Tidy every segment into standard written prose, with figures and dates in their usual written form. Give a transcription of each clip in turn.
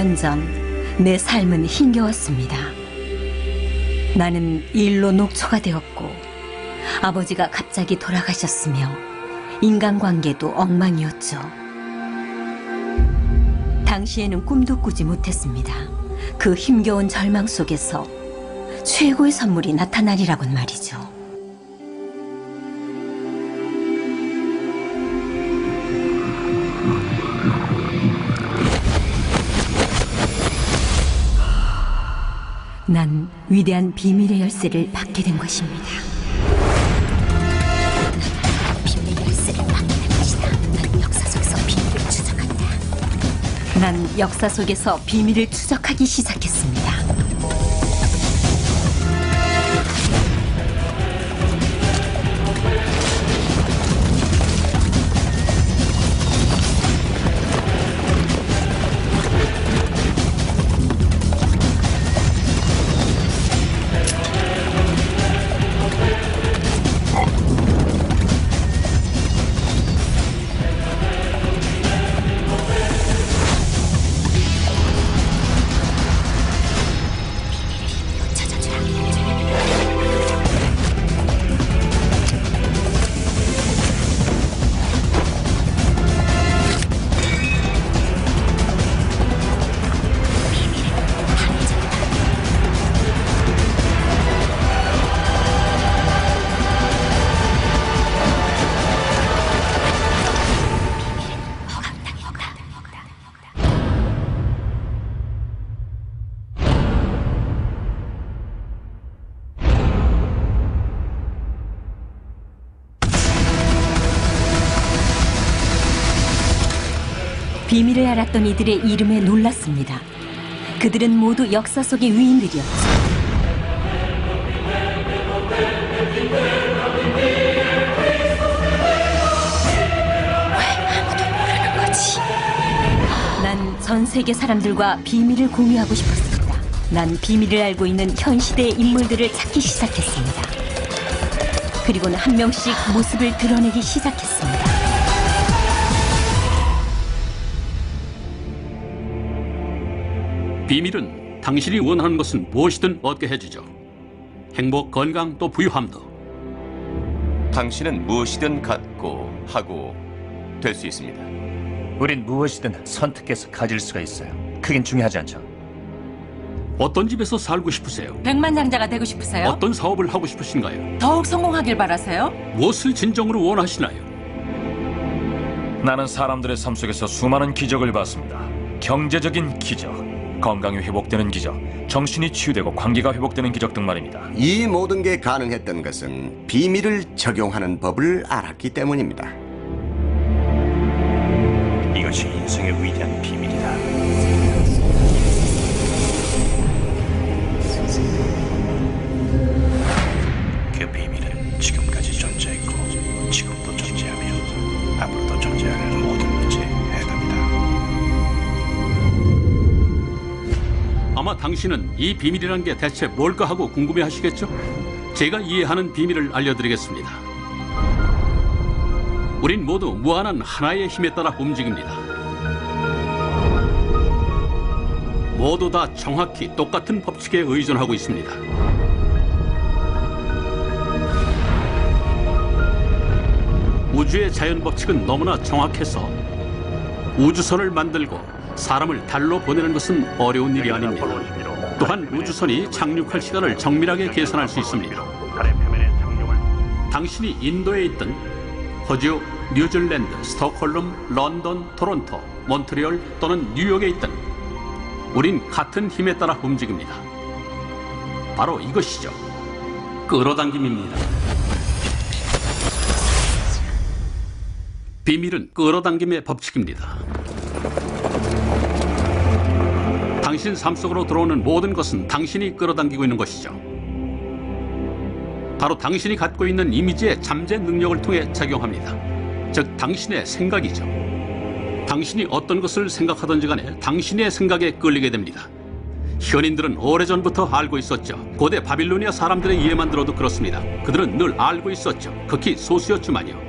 20년 전 내 삶은 힘겨웠습니다. 나는 일로 녹초가 되었고 아버지가 갑자기 돌아가셨으며 인간관계도 엉망이었죠. 당시에는 꿈도 꾸지 못했습니다. 그 힘겨운 절망 속에서 최고의 선물이 나타나리라곤 말이죠. 난 위대한 비밀의 열쇠를 받게 된 것입니다. 비밀의 열쇠를 받게 된 것이다. 난 역사 속에서 비밀을 추적한다. 난 역사 속에서 비밀을 추적하기 시작했습니다. 비밀을 알았던 이들의 이름에 놀랐습니다. 그들은 모두 역사 속의 위인들이었죠. 왜 아무도 모르는 거지? 난 전 세계 사람들과 비밀을 공유하고 싶었습니다. 난 비밀을 알고 있는 현 시대의 인물들을 찾기 시작했습니다. 그리고는 한 명씩 모습을 드러내기 시작했습니다. 비밀은 당신이 원하는 것은 무엇이든 얻게 해주죠. 행복, 건강, 또 부유함도. 당신은 무엇이든 갖고 하고 될 수 있습니다. 우린 무엇이든 선택해서 가질 수가 있어요. 그긴 중요하지 않죠. 어떤 집에서 살고 싶으세요? 백만장자가 되고 싶으세요? 어떤 사업을 하고 싶으신가요? 더욱 성공하길 바라세요? 무엇을 진정으로 원하시나요? 나는 사람들의 삶 속에서 수많은 기적을 봤습니다. 경제적인 기적, 건강이 회복되는 기적, 정신이 치유되고 관계가 회복되는 기적 등 말입니다. 이 모든 게 가능했던 것은 비밀을 적용하는 법을 알았기 때문입니다. 이것이 인생의 위대한 비밀이다. 그 비밀은 지금까지 존재했고 지금도 존재하며 앞으로도 존재할 모든 문제의 해답이다. 아마 당신은 이 비밀이란 게 대체 뭘까 하고 궁금해하시겠죠? 제가 이해하는 비밀을 알려드리겠습니다. 우린 모두 무한한 하나의 힘에 따라 움직입니다. 모두 다 정확히 똑같은 법칙에 의존하고 있습니다. 우주의 자연 법칙은 너무나 정확해서 우주선을 만들고 사람을 달로 보내는 것은 어려운 일이 아닙니다. 또한 우주선이 착륙할 시간을 정밀하게 계산할 수 있습니다. 당신이 인도에 있든 호주, 뉴질랜드, 스톡홀름, 런던, 토론토, 몬트리올 또는 뉴욕에 있든 우린 같은 힘에 따라 움직입니다. 바로 이것이죠. 끌어당김입니다. 비밀은 끌어당김의 법칙입니다. 당신 삶 속으로 들어오는 모든 것은 당신이 끌어당기고 있는 것이죠. 바로 당신이 갖고 있는 이미지의 잠재 능력을 통해 작용합니다. 즉, 당신의 생각이죠. 당신이 어떤 것을 생각하든지 간에 당신의 생각에 끌리게 됩니다. 현인들은 오래전부터 알고 있었죠. 고대 바빌로니아 사람들의 예만 들어도 그렇습니다. 그들은 늘 알고 있었죠. 극히 소수였지만요.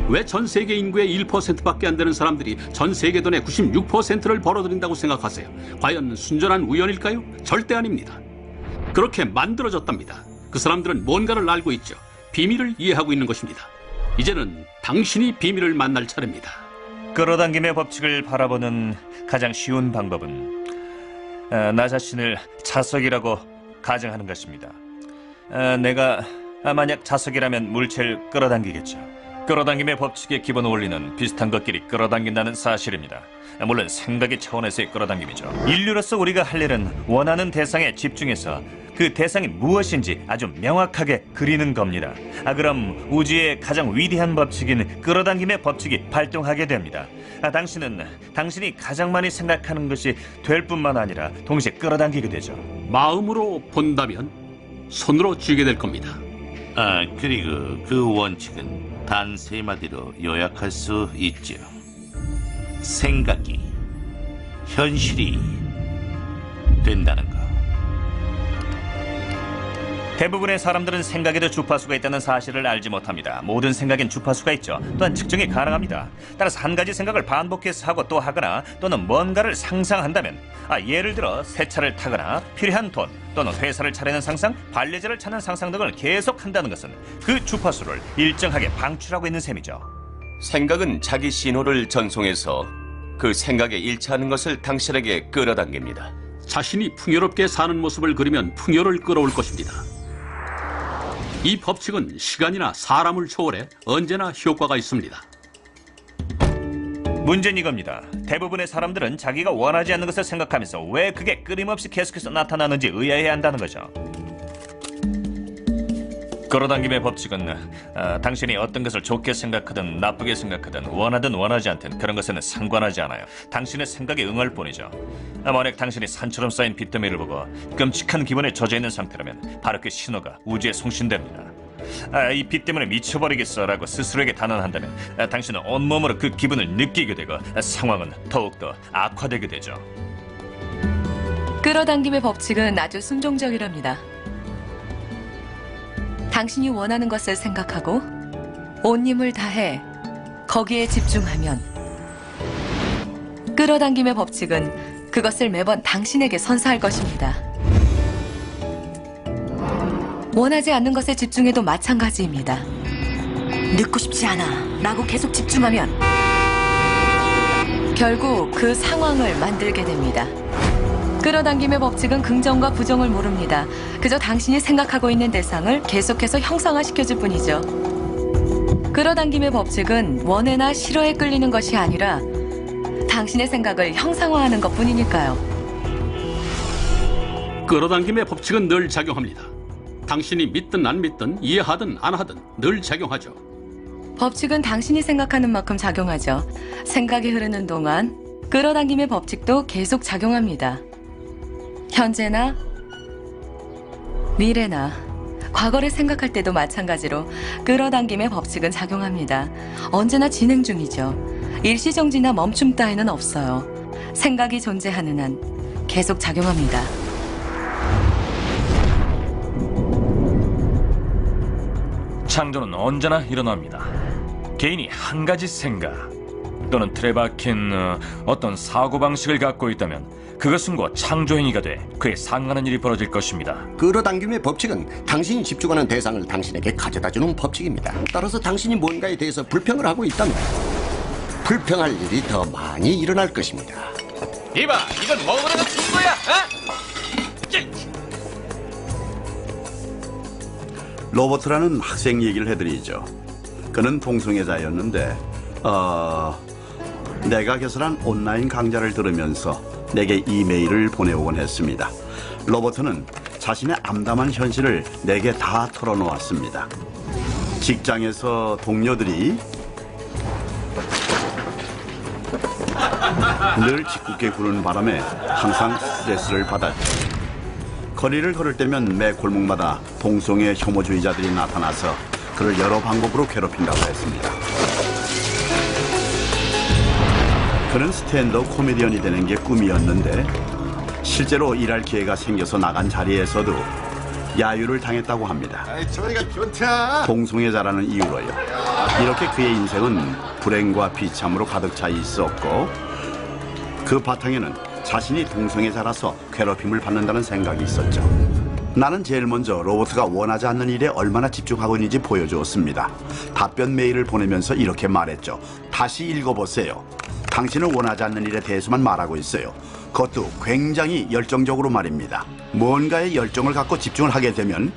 왜 전 세계 인구의 1%밖에 안 되는 사람들이 전 세계 돈의 96%를 벌어들인다고 생각하세요? 과연 순전한 우연일까요? 절대 아닙니다. 그렇게 만들어졌답니다. 그 사람들은 뭔가를 알고 있죠. 비밀을 이해하고 있는 것입니다. 이제는 당신이 비밀을 만날 차례입니다. 끌어당김의 법칙을 바라보는 가장 쉬운 방법은 나 자신을 자석이라고 가정하는 것입니다. 내가 만약 자석이라면 물체를 끌어당기겠죠. 끌어당김의 법칙의 기본 원리는 비슷한 것끼리 끌어당긴다는 사실입니다. 물론 생각의 차원에서의 끌어당김이죠. 인류로서 우리가 할 일은 원하는 대상에 집중해서 그 대상이 무엇인지 아주 명확하게 그리는 겁니다. 그럼 우주의 가장 위대한 법칙인 끌어당김의 법칙이 발동하게 됩니다. 당신은 당신이 가장 많이 생각하는 것이 될 뿐만 아니라 동시에 끌어당기게 되죠. 마음으로 본다면 손으로 쥐게 될 겁니다. 그리고 그 원칙은 단 세 마디로 요약할 수 있죠. 생각이 현실이 된다는 거. 대부분의 사람들은 생각에도 주파수가 있다는 사실을 알지 못합니다. 모든 생각엔 주파수가 있죠. 또한 측정이 가능합니다. 따라서 한 가지 생각을 반복해서 하고 또 하거나 또는 뭔가를 상상한다면 예를 들어 새 차를 타거나 필요한 돈 또는 회사를 차리는 상상, 반려자를 찾는 상상 등을 계속한다는 것은 그 주파수를 일정하게 방출하고 있는 셈이죠. 생각은 자기 신호를 전송해서 그 생각에 일치하는 것을 당신에게 끌어당깁니다. 자신이 풍요롭게 사는 모습을 그리면 풍요를 끌어올 것입니다. 이 법칙은 시간이나 사람을 초월해 언제나 효과가 있습니다. 문제는 이겁니다. 대부분의 사람들은 자기가 원하지 않는 것을 생각하면서 왜 그게 끊임없이 계속해서 나타나는지 의아해 한다는 거죠. 끌어당김의 법칙은 당신이 어떤 것을 좋게 생각하든 나쁘게 생각하든 원하든 원하지 않든 그런 것에는 상관하지 않아요. 당신의 생각에 응할 뿐이죠. 만약 당신이 산처럼 쌓인 빚더미를 보고 끔찍한 기분에 젖어있는 상태라면 바로 그 신호가 우주에 송신됩니다. 이 빚 때문에 미쳐버리겠어라고 스스로에게 단언한다면 당신은 온몸으로 그 기분을 느끼게 되고 상황은 더욱더 악화되게 되죠. 끌어당김의 법칙은 아주 순종적이랍니다. 당신이 원하는 것을 생각하고 온 힘을 다해 거기에 집중하면 끌어당김의 법칙은 그것을 매번 당신에게 선사할 것입니다. 원하지 않는 것에 집중해도 마찬가지입니다. 늦고 싶지 않아 라고 계속 집중하면 결국 그 상황을 만들게 됩니다. 끌어당김의 법칙은 긍정과 부정을 모릅니다. 그저 당신이 생각하고 있는 대상을 계속해서 형상화시켜줄 뿐이죠. 끌어당김의 법칙은 원해나 싫어에 끌리는 것이 아니라 당신의 생각을 형상화하는 것뿐이니까요. 끌어당김의 법칙은 늘 작용합니다. 당신이 믿든 안 믿든 이해하든 안 하든 늘 작용하죠. 법칙은 당신이 생각하는 만큼 작용하죠. 생각이 흐르는 동안 끌어당김의 법칙도 계속 작용합니다. 현재나 미래나 과거를 생각할 때도 마찬가지로 끌어당김의 법칙은 작용합니다. 언제나 진행 중이죠. 일시정지나 멈춤 따위는 없어요. 생각이 존재하는 한 계속 작용합니다. 창조는 언제나 일어납니다. 개인이 한 가지 생각 또는 틀에 박힌 어떤 사고방식을 갖고 있다면 그것은 곧 창조행위가 돼 그에 상관한 일이 벌어질 것입니다. 끌어당김의 법칙은 당신이 집중하는 대상을 당신에게 가져다주는 법칙입니다. 따라서 당신이 뭔가에 대해서 불평을 하고 있다면 불평할 일이 더 많이 일어날 것입니다. 이봐, 이건 먹으라고 준 거야. 로버트라는 학생 얘기를 해드리죠. 그는 동성애자였는데 내가 개설한 온라인 강좌를 들으면서 내게 이메일을 보내오곤 했습니다. 로버트는 자신의 암담한 현실을 내게 다 털어놓았습니다. 직장에서 동료들이 늘 짓궂게 구는 바람에 항상 스트레스를 받았죠. 거리를 걸을 때면 매 골목마다 동성애 혐오주의자들이 나타나서 그를 여러 방법으로 괴롭힌다고 했습니다. 그는 스탠드업 코미디언이 되는 게 꿈이었는데 실제로 일할 기회가 생겨서 나간 자리에서도 야유를 당했다고 합니다. 저리가 좋다. 동성애자라는 이유로요. 이렇게 그의 인생은 불행과 비참으로 가득 차 있었고 그 바탕에는 자신이 동성애 자라서 괴롭힘을 받는다는 생각이 있었죠. 나는 제일 먼저 로버트가 원하지 않는 일에 얼마나 집중하고 있는지 보여주었습니다. 답변 메일을 보내면서 이렇게 말했죠. 다시 읽어보세요. 당신은 원하지 않는 일에 대해서만 말하고 있어요. 그것도 굉장히 열정적으로 말입니다. 뭔가에 열정을 갖고 집중을 하게 되면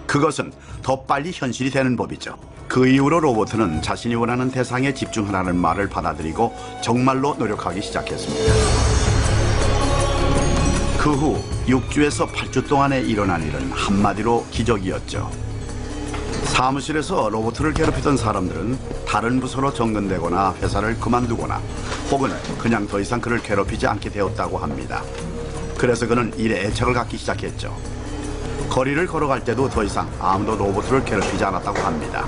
그것은 더 빨리 현실이 되는 법이죠. 그 이후로 로버트는 자신이 원하는 대상에 집중하라는 말을 받아들이고 정말로 노력하기 시작했습니다. 그 후 6주에서 8주 동안에 일어난 일은 한마디로 기적이었죠. 사무실에서 로버트를 괴롭히던 사람들은 다른 부서로 정근되거나 회사를 그만두거나 혹은 그냥 더 이상 그를 괴롭히지 않게 되었다고 합니다. 그래서 그는 일에 애착을 갖기 시작했죠. 거리를 걸어갈 때도 더 이상 아무도 로버트를 괴롭히지 않았다고 합니다.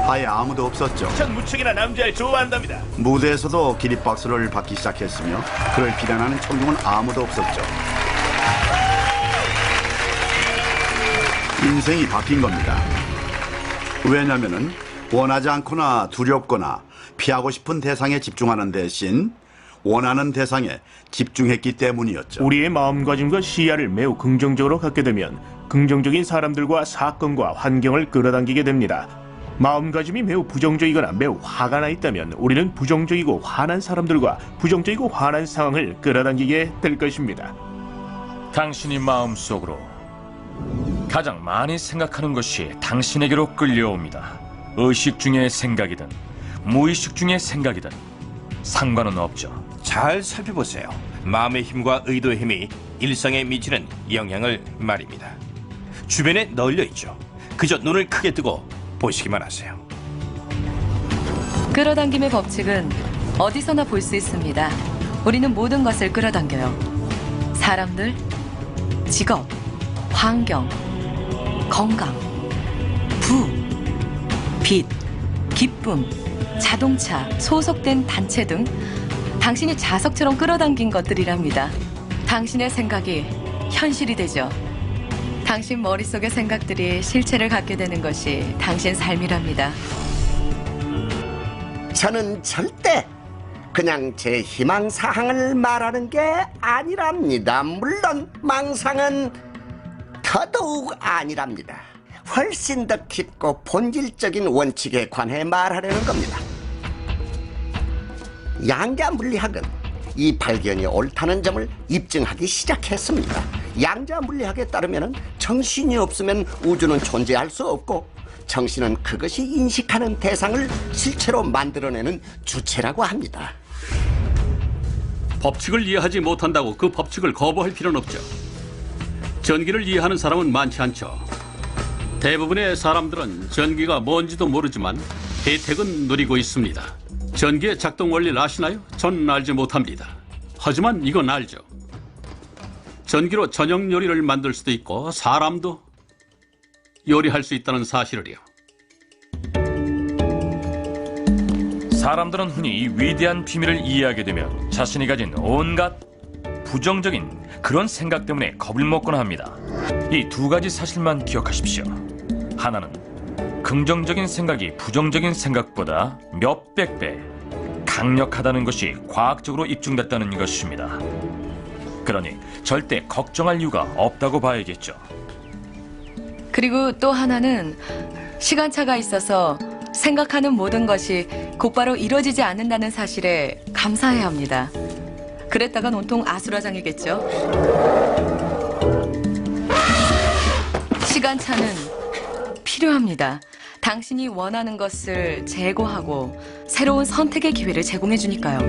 아예 아무도 없었죠. 전 무척이나 남자를 좋아한답니다. 무대에서도 기립박수를 받기 시작했으며 그를 비난하는 청중은 아무도 없었죠. 인생이 바뀐 겁니다. 왜냐면은 원하지 않거나 두렵거나 피하고 싶은 대상에 집중하는 대신 원하는 대상에 집중했기 때문이었죠. 우리의 마음가짐과 시야를 매우 긍정적으로 갖게 되면 긍정적인 사람들과 사건과 환경을 끌어당기게 됩니다. 마음가짐이 매우 부정적이거나 매우 화가 나 있다면 우리는 부정적이고 화난 사람들과 부정적이고 화난 상황을 끌어당기게 될 것입니다. 당신이 마음속으로 가장 많이 생각하는 것이 당신에게로 끌려옵니다. 의식 중의 생각이든 무의식 중의 생각이든 상관은 없죠. 잘 살펴보세요. 마음의 힘과 의도의 힘이 일상에 미치는 영향을 말입니다. 주변에 널려 있죠. 그저 눈을 크게 뜨고 보시기만 하세요. 끌어당김의 법칙은 어디서나 볼 수 있습니다. 우리는 모든 것을 끌어당겨요. 사람들, 직업, 환경, 건강, 부, 빚, 기쁨, 자동차, 소속된 단체 등 당신이 자석처럼 끌어당긴 것들이랍니다. 당신의 생각이 현실이 되죠. 당신 머릿속의 생각들이 실체를 갖게 되는 것이 당신 삶이랍니다. 저는 절대 그냥 제 희망사항을 말하는 게 아니랍니다. 물론 망상은 더더욱 아니랍니다. 훨씬 더 깊고 본질적인 원칙에 관해 말하려는 겁니다. 양자 물리학은 이 발견이 옳다는 점을 입증하기 시작했습니다. 양자 물리학에 따르면 정신이 없으면 우주는 존재할 수 없고 정신은 그것이 인식하는 대상을 실체로 만들어내는 주체라고 합니다. 법칙을 이해하지 못한다고 그 법칙을 거부할 필요는 없죠. 전기를 이해하는 사람은 많지 않죠. 대부분의 사람들은 전기가 뭔지도 모르지만 혜택은 누리고 있습니다. 전기의 작동 원리를 아시나요? 전 알지 못합니다. 하지만 이건 알죠. 전기로 저녁 요리를 만들 수도 있고 사람도 요리할 수 있다는 사실을요. 사람들은 흔히 이 위대한 비밀을 이해하게 되면 자신이 가진 온갖 부정적인 그런 생각 때문에 겁을 먹곤 합니다. 이 두 가지 사실만 기억하십시오. 하나는 긍정적인 생각이 부정적인 생각보다 몇백 배 강력하다는 것이 과학적으로 입증됐다는 것입니다. 그러니 절대 걱정할 이유가 없다고 봐야겠죠. 그리고 또 하나는 시간차가 있어서 생각하는 모든 것이 곧바로 이루어지지 않는다는 사실에 감사해야 합니다. 그랬다간 온통 아수라장이겠죠. 시간차는 필요합니다. 당신이 원하는 것을 제거하고 새로운 선택의 기회를 제공해 주니까요.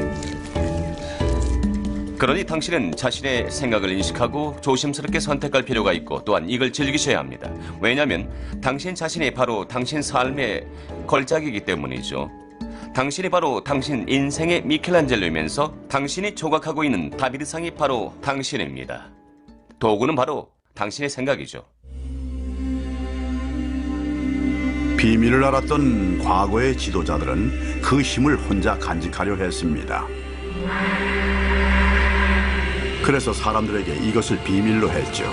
그러니 당신은 자신의 생각을 인식하고 조심스럽게 선택할 필요가 있고 또한 이걸 즐기셔야 합니다. 왜냐하면 당신 자신이 바로 당신 삶의 걸작이기 때문이죠. 당신이 바로 당신 인생의 미켈란젤로이면서 당신이 조각하고 있는 다비드상이 바로 당신입니다. 도구는 바로 당신의 생각이죠. 비밀을 알았던 과거의 지도자들은 그 힘을 혼자 간직하려 했습니다. 그래서 사람들에게 이것을 비밀로 했죠.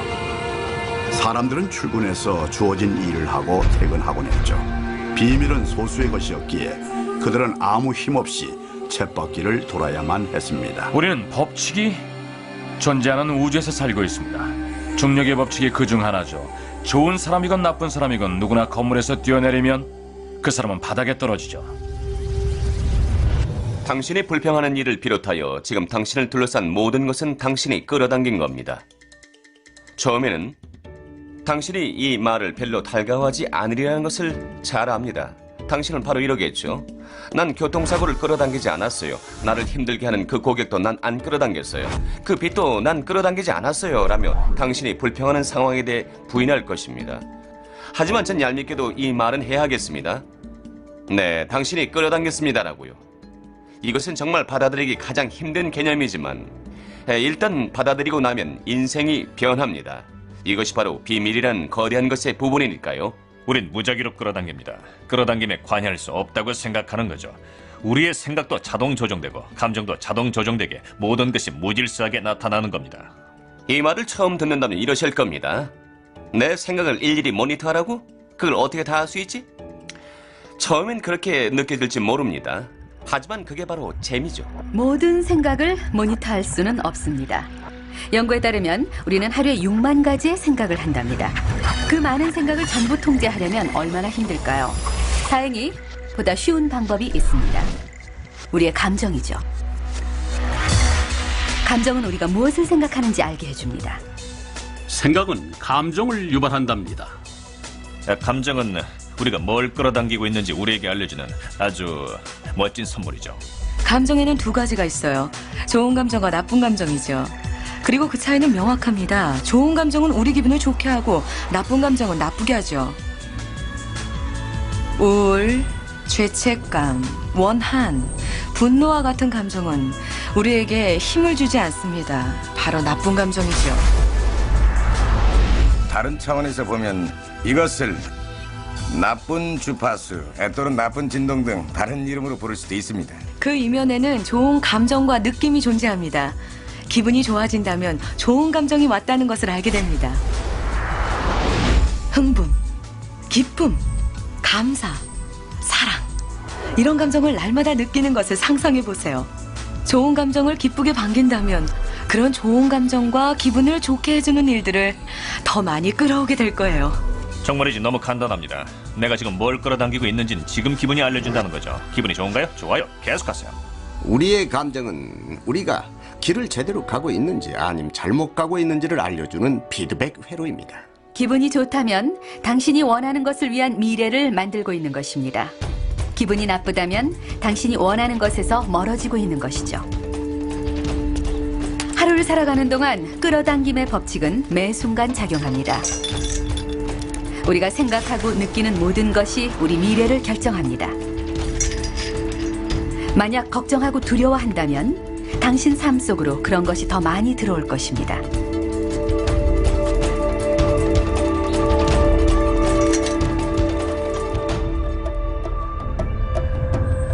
사람들은 출근해서 주어진 일을 하고 퇴근하곤 했죠. 비밀은 소수의 것이었기에 그들은 아무 힘없이 쳇바퀴를 돌아야만 했습니다. 우리는 법칙이 존재하는 우주에서 살고 있습니다. 중력의 법칙이 그중 하나죠. 좋은 사람이건 나쁜 사람이건 누구나 건물에서 뛰어내리면 그 사람은 바닥에 떨어지죠. 당신이 불평하는 일을 비롯하여 지금 당신을 둘러싼 모든 것은 당신이 끌어당긴 겁니다. 처음에는 당신이 이 말을 별로 달가워하지 않으리라는 것을 잘 압니다. 당신은 바로 이러겠죠. 난 교통사고를 끌어당기지 않았어요. 나를 힘들게 하는 그 고객도 난 안 끌어당겼어요. 그 빚도 난 끌어당기지 않았어요. 라며 당신이 불평하는 상황에 대해 부인할 것입니다. 하지만 전 얄밉게도 이 말은 해야 하겠습니다. 네, 당신이 끌어당겼습니다라고요. 이것은 정말 받아들이기 가장 힘든 개념이지만 일단 받아들이고 나면 인생이 변합니다. 이것이 바로 비밀이란 거대한 것의 부분이니까요. 우린 무작위로 끌어당깁니다. 끌어당김에 관여할 수 없다고 생각하는 거죠. 우리의 생각도 자동 조정되고 감정도 자동 조정되게 모든 것이 무질서하게 나타나는 겁니다. 이 말을 처음 듣는다면 이러실 겁니다. 내 생각을 일일이 모니터하라고? 그걸 어떻게 다 할 수 있지? 처음엔 그렇게 느껴질지 모릅니다. 하지만 그게 바로 재미죠. 모든 생각을 모니터할 수는 없습니다. 연구에 따르면 우리는 하루에 6만 가지의 생각을 한답니다. 그 많은 생각을 전부 통제하려면 얼마나 힘들까요? 다행히 보다 쉬운 방법이 있습니다. 우리의 감정이죠. 감정은 우리가 무엇을 생각하는지 알게 해줍니다. 생각은 감정을 유발한답니다. 감정은 우리가 뭘 끌어당기고 있는지 우리에게 알려주는 아주 멋진 선물이죠. 감정에는 두 가지가 있어요. 좋은 감정과 나쁜 감정이죠. 그리고 그 차이는 명확합니다. 좋은 감정은 우리 기분을 좋게 하고 나쁜 감정은 나쁘게 하죠. 우울, 죄책감, 원한, 분노와 같은 감정은 우리에게 힘을 주지 않습니다. 바로 나쁜 감정이죠. 다른 차원에서 보면 이것을 나쁜 주파수, 또는 나쁜 진동 등 다른 이름으로 부를 수도 있습니다. 그 이면에는 좋은 감정과 느낌이 존재합니다. 기분이 좋아진다면 좋은 감정이 왔다는 것을 알게 됩니다. 흥분, 기쁨, 감사, 사랑, 이런 감정을 날마다 느끼는 것을 상상해 보세요. 좋은 감정을 기쁘게 반긴다면 그런 좋은 감정과 기분을 좋게 해주는 일들을 더 많이 끌어오게 될 거예요. 정말이지 너무 간단합니다. 내가 지금 뭘 끌어당기고 있는지는 지금 기분이 알려준다는 거죠. 기분이 좋은가요? 좋아요. 계속하세요. 우리의 감정은 우리가 길을 제대로 가고 있는지 아니면 잘못 가고 있는지를 알려주는 피드백 회로입니다. 기분이 좋다면 당신이 원하는 것을 위한 미래를 만들고 있는 것입니다. 기분이 나쁘다면 당신이 원하는 것에서 멀어지고 있는 것이죠. 하루를 살아가는 동안 끌어당김의 법칙은 매 순간 작용합니다. 우리가 생각하고 느끼는 모든 것이 우리 미래를 결정합니다. 만약 걱정하고 두려워한다면 당신 삶 속으로 그런 것이 더 많이 들어올 것입니다.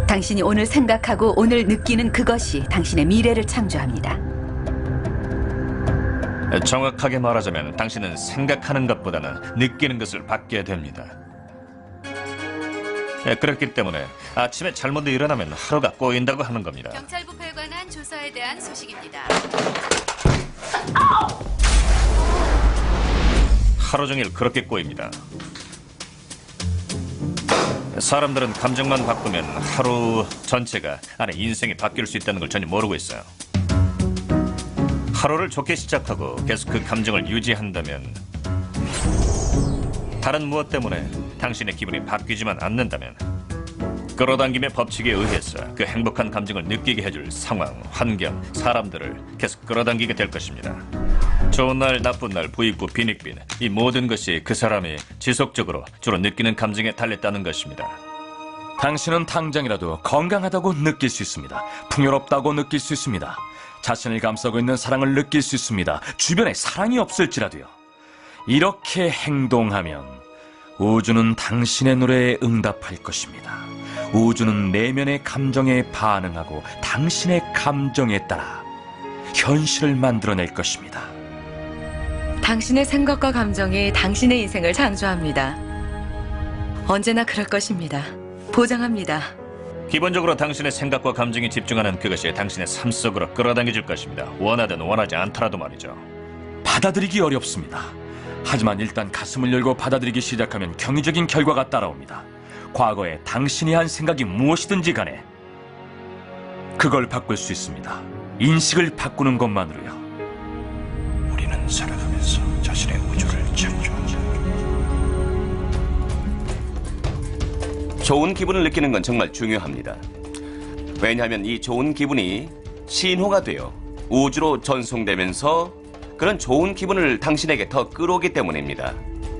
당신이 오늘 생각하고 오늘 느끼는 그것이 당신의 미래를 창조합니다. 정확하게 말하자면 당신은 생각하는 것보다는 느끼는 것을 받게 됩니다. 그렇기 때문에 아침에 잘못 일어나면 하루가 꼬인다고 하는 겁니다. 경찰부패에 관한 조사에 대한 소식입니다. 하루 종일 그렇게 꼬입니다. 사람들은 감정만 바꾸면 하루 전체가 안에 인생이 바뀔 수 있다는 걸 전혀 모르고 있어요. 하루를 좋게 시작하고 계속 그 감정을 유지한다면, 다른 무엇 때문에 당신의 기분이 바뀌지만 않는다면 끌어당김의 법칙에 의해서 그 행복한 감정을 느끼게 해줄 상황, 환경, 사람들을 계속 끌어당기게 될 것입니다. 좋은 날, 나쁜 날, 부익부, 빈익빈, 이 모든 것이 그 사람이 지속적으로 주로 느끼는 감정에 달렸다는 것입니다. 당신은 당장이라도 건강하다고 느낄 수 있습니다. 풍요롭다고 느낄 수 있습니다. 자신을 감싸고 있는 사랑을 느낄 수 있습니다. 주변에 사랑이 없을지라도요. 이렇게 행동하면 우주는 당신의 노래에 응답할 것입니다. 우주는 내면의 감정에 반응하고 당신의 감정에 따라 현실을 만들어낼 것입니다. 당신의 생각과 감정이 당신의 인생을 창조합니다. 언제나 그럴 것입니다. 보장합니다. 기본적으로 당신의 생각과 감정에 집중하는 그것이 당신의 삶 속으로 끌어당겨질 것입니다. 원하든 원하지 않더라도 말이죠. 받아들이기 어렵습니다. 하지만 일단 가슴을 열고 받아들이기 시작하면 경이적인 결과가 따라옵니다. 과거에 당신이 한 생각이 무엇이든지 간에 그걸 바꿀 수 있습니다. 인식을 바꾸는 것만으로요. 우리는 살아가면서 자신의 우주를 창조하자. 좋은 기분을 느끼는 건 정말 중요합니다. 왜냐하면 이 좋은 기분이 신호가 되어 우주로 전송되면서 그런 좋은 기분을 당신에게 더 끌어오기 때문입니다.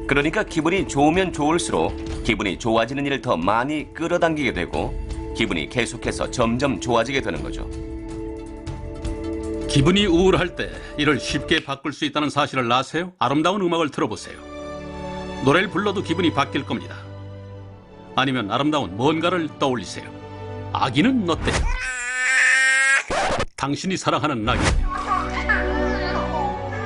그러니까 기분이 좋으면 좋을수록 기분이 좋아지는 일을 더 많이 끌어당기게 되고 기분이 계속해서 점점 좋아지게 되는 거죠. 기분이 우울할 때 이를 쉽게 바꿀 수 있다는 사실을 아세요? 아름다운 음악을 들어보세요. 노래를 불러도 기분이 바뀔 겁니다. 아니면 아름다운 뭔가를 떠올리세요. 아기는 어때요? 당신이 사랑하는 낙이에요.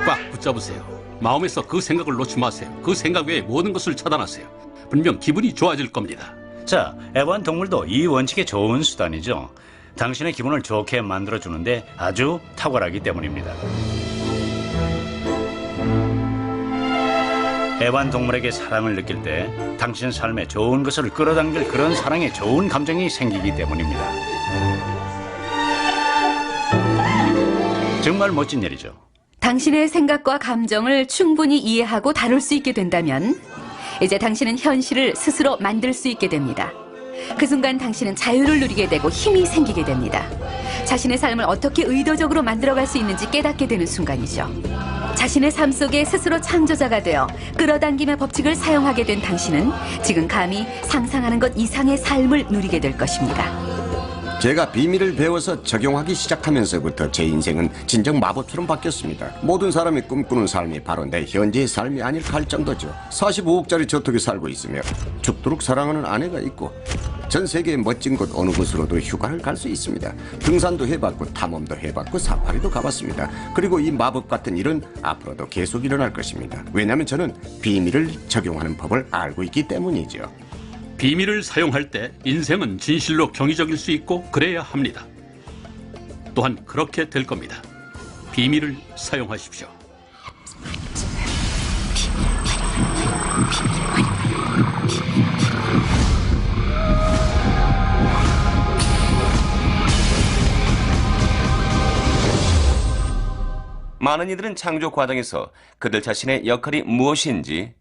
꽉 붙잡으세요. 마음에서 그 생각을 놓지 마세요. 그 생각 외에 모든 것을 차단하세요. 분명 기분이 좋아질 겁니다. 자, 애완동물도 이 원칙에 좋은 수단이죠. 당신의 기분을 좋게 만들어주는데 아주 탁월하기 때문입니다. 애완동물에게 사랑을 느낄 때 당신 삶에 좋은 것을 끌어당길 그런 사랑에 좋은 감정이 생기기 때문입니다. 정말 멋진 일이죠. 당신의 생각과 감정을 충분히 이해하고 다룰 수 있게 된다면 이제 당신은 현실을 스스로 만들 수 있게 됩니다. 그 순간 당신은 자유를 누리게 되고 힘이 생기게 됩니다. 자신의 삶을 어떻게 의도적으로 만들어갈 수 있는지 깨닫게 되는 순간이죠. 자신의 삶 속에 스스로 창조자가 되어 끌어당김의 법칙을 사용하게 된 당신은 지금 감히 상상하는 것 이상의 삶을 누리게 될 것입니다. 제가 비밀을 배워서 적용하기 시작하면서부터 제 인생은 진정 마법처럼 바뀌었습니다. 모든 사람이 꿈꾸는 삶이 바로 내 현재의 삶이 아닐까 할 정도죠. 45억짜리 저택에 살고 있으며 죽도록 사랑하는 아내가 있고 전 세계의 멋진 곳 어느 곳으로도 휴가를 갈 수 있습니다. 등산도 해봤고 탐험도 해봤고 사파리도 가봤습니다. 그리고 이 마법 같은 일은 앞으로도 계속 일어날 것입니다. 왜냐하면 저는 비밀을 적용하는 법을 알고 있기 때문이죠. 비밀을 사용할 때 인생은 진실로 경이적일 수 있고 그래야 합니다. 또한 그렇게 될 겁니다. 비밀을 사용하십시오. 많은 이들은 창조 과정에서 그들 자신의 역할이 무엇인지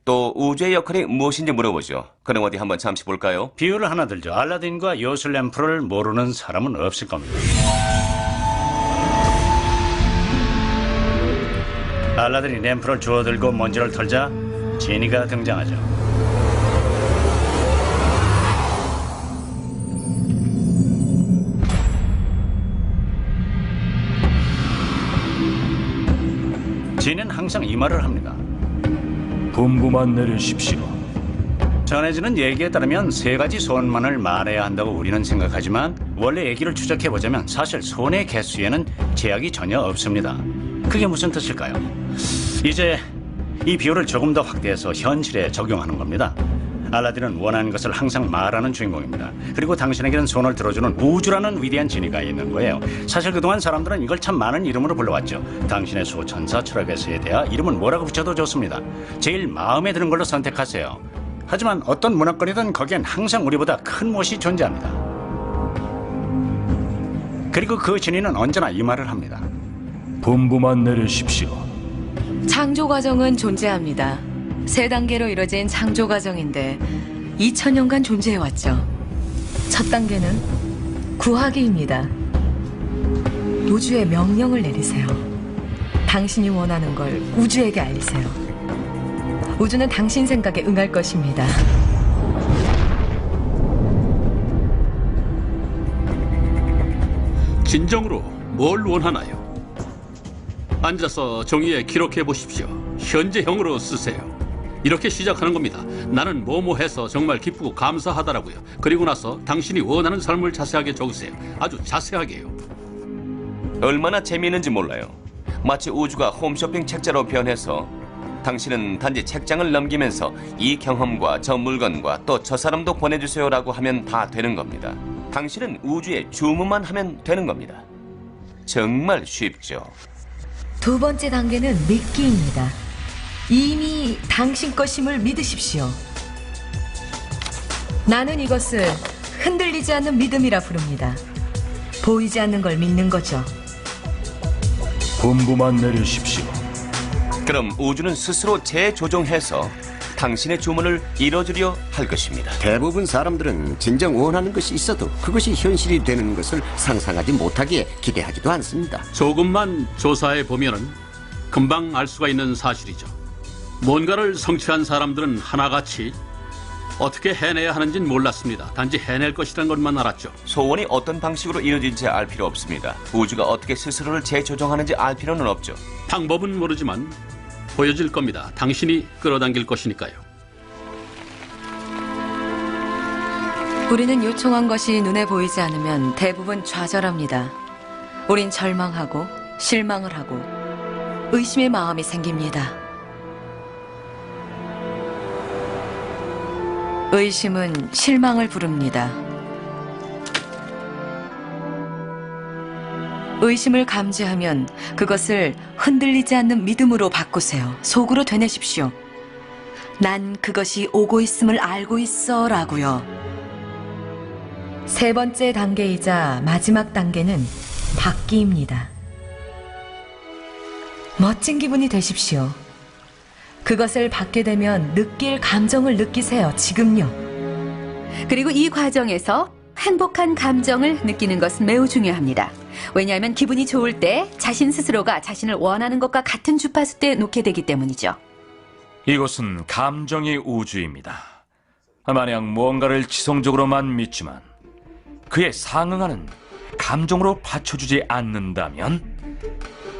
또 우주의 역할이 무엇인지 물어보죠. 그럼 어디 한번 잠시 볼까요? 비유를 하나 들죠. 알라딘과 요술 램프를 모르는 사람은 없을 겁니다. 알라딘이 램프를 주워들고 먼지를 털자 지니가 등장하죠. 지니는 항상 이 말을 합니다. 분부만 내리십시오. 전해지는 얘기에 따르면 세 가지 소원만을 말해야 한다고 우리는 생각하지만 원래 얘기를 추적해보자면 사실 소원의 개수에는 제약이 전혀 없습니다. 그게 무슨 뜻일까요? 이제 이 비유를 조금 더 확대해서 현실에 적용하는 겁니다. 알라딘은 원하는 것을 항상 말하는 주인공입니다. 그리고 당신에게는 손을 들어주는 우주라는 위대한 지니가 있는 거예요. 사실 그동안 사람들은 이걸 참 많은 이름으로 불러왔죠. 당신의 수천사 철학에서에 대하 이름은 뭐라고 붙여도 좋습니다. 제일 마음에 드는 걸로 선택하세요. 하지만 어떤 문화권이든 거기엔 항상 우리보다 큰 못이 존재합니다. 그리고 그 지니는 언제나 이 말을 합니다. 분부만 내리십시오. 창조 과정은 존재합니다. 세 단계로 이뤄진 창조 과정인데 2000년간 존재해왔죠. 첫 단계는 구하기입니다. 우주에 명령을 내리세요. 당신이 원하는 걸 우주에게 알리세요. 우주는 당신 생각에 응할 것입니다. 진정으로 뭘 원하나요? 앉아서 종이에 기록해 보십시오. 현재형으로 쓰세요. 이렇게 시작하는 겁니다. 나는 뭐뭐 해서 정말 기쁘고 감사하다라고요. 그리고 나서 당신이 원하는 삶을 자세하게 적으세요. 아주 자세하게요. 얼마나 재미있는지 몰라요. 마치 우주가 홈쇼핑 책자로 변해서 당신은 단지 책장을 넘기면서 이 경험과 저 물건과 또 저 사람도 보내주세요라고 하면 다 되는 겁니다. 당신은 우주에 주문만 하면 되는 겁니다. 정말 쉽죠. 두 번째 단계는 믿기입니다. 이미 당신 것임을 믿으십시오. 나는 이것을 흔들리지 않는 믿음이라 부릅니다. 보이지 않는 걸 믿는 거죠. 분부만 내리십시오. 그럼 우주는 스스로 재조종해서 당신의 주문을 이뤄주려 할 것입니다. 대부분 사람들은 진정 원하는 것이 있어도 그것이 현실이 되는 것을 상상하지 못하기에 기대하지도 않습니다. 조금만 조사해 보면은 금방 알 수가 있는 사실이죠. 뭔가를 성취한 사람들은 하나같이 어떻게 해내야 하는지는 몰랐습니다. 단지 해낼 것이라는 것만 알았죠. 소원이 어떤 방식으로 이루어질지 알 필요 없습니다. 우주가 어떻게 스스로를 재조정하는지 알 필요는 없죠. 방법은 모르지만 보여질 겁니다. 당신이 끌어당길 것이니까요. 우리는 요청한 것이 눈에 보이지 않으면 대부분 좌절합니다. 우린 절망하고 실망을 하고 의심의 마음이 생깁니다. 의심은 실망을 부릅니다. 의심을 감지하면 그것을 흔들리지 않는 믿음으로 바꾸세요. 속으로 되뇌십시오. 난 그것이 오고 있음을 알고 있어 라고요. 세 번째 단계이자 마지막 단계는 받기입니다. 멋진 기분이 되십시오. 그것을 받게 되면 느낄 감정을 느끼세요. 지금요. 그리고 이 과정에서 행복한 감정을 느끼는 것은 매우 중요합니다. 왜냐하면 기분이 좋을 때 자신 스스로가 자신을 원하는 것과 같은 주파수대에 놓게 되기 때문이죠. 이곳은 감정의 우주입니다. 만약 무언가를 지성적으로만 믿지만 그에 상응하는 감정으로 받쳐주지 않는다면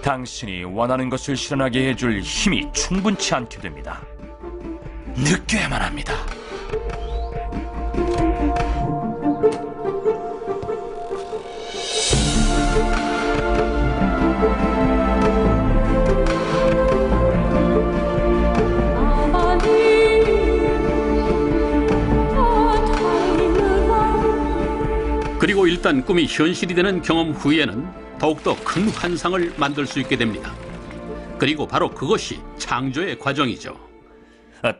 당신이 원하는 것을 실현하게 해줄 힘이 충분치 않게 됩니다. 느껴야만 합니다. 그리고 일단 꿈이 현실이 되는 경험 후에는 더욱더 큰 환상을 만들 수 있게 됩니다. 그리고 바로 그것이 창조의 과정이죠.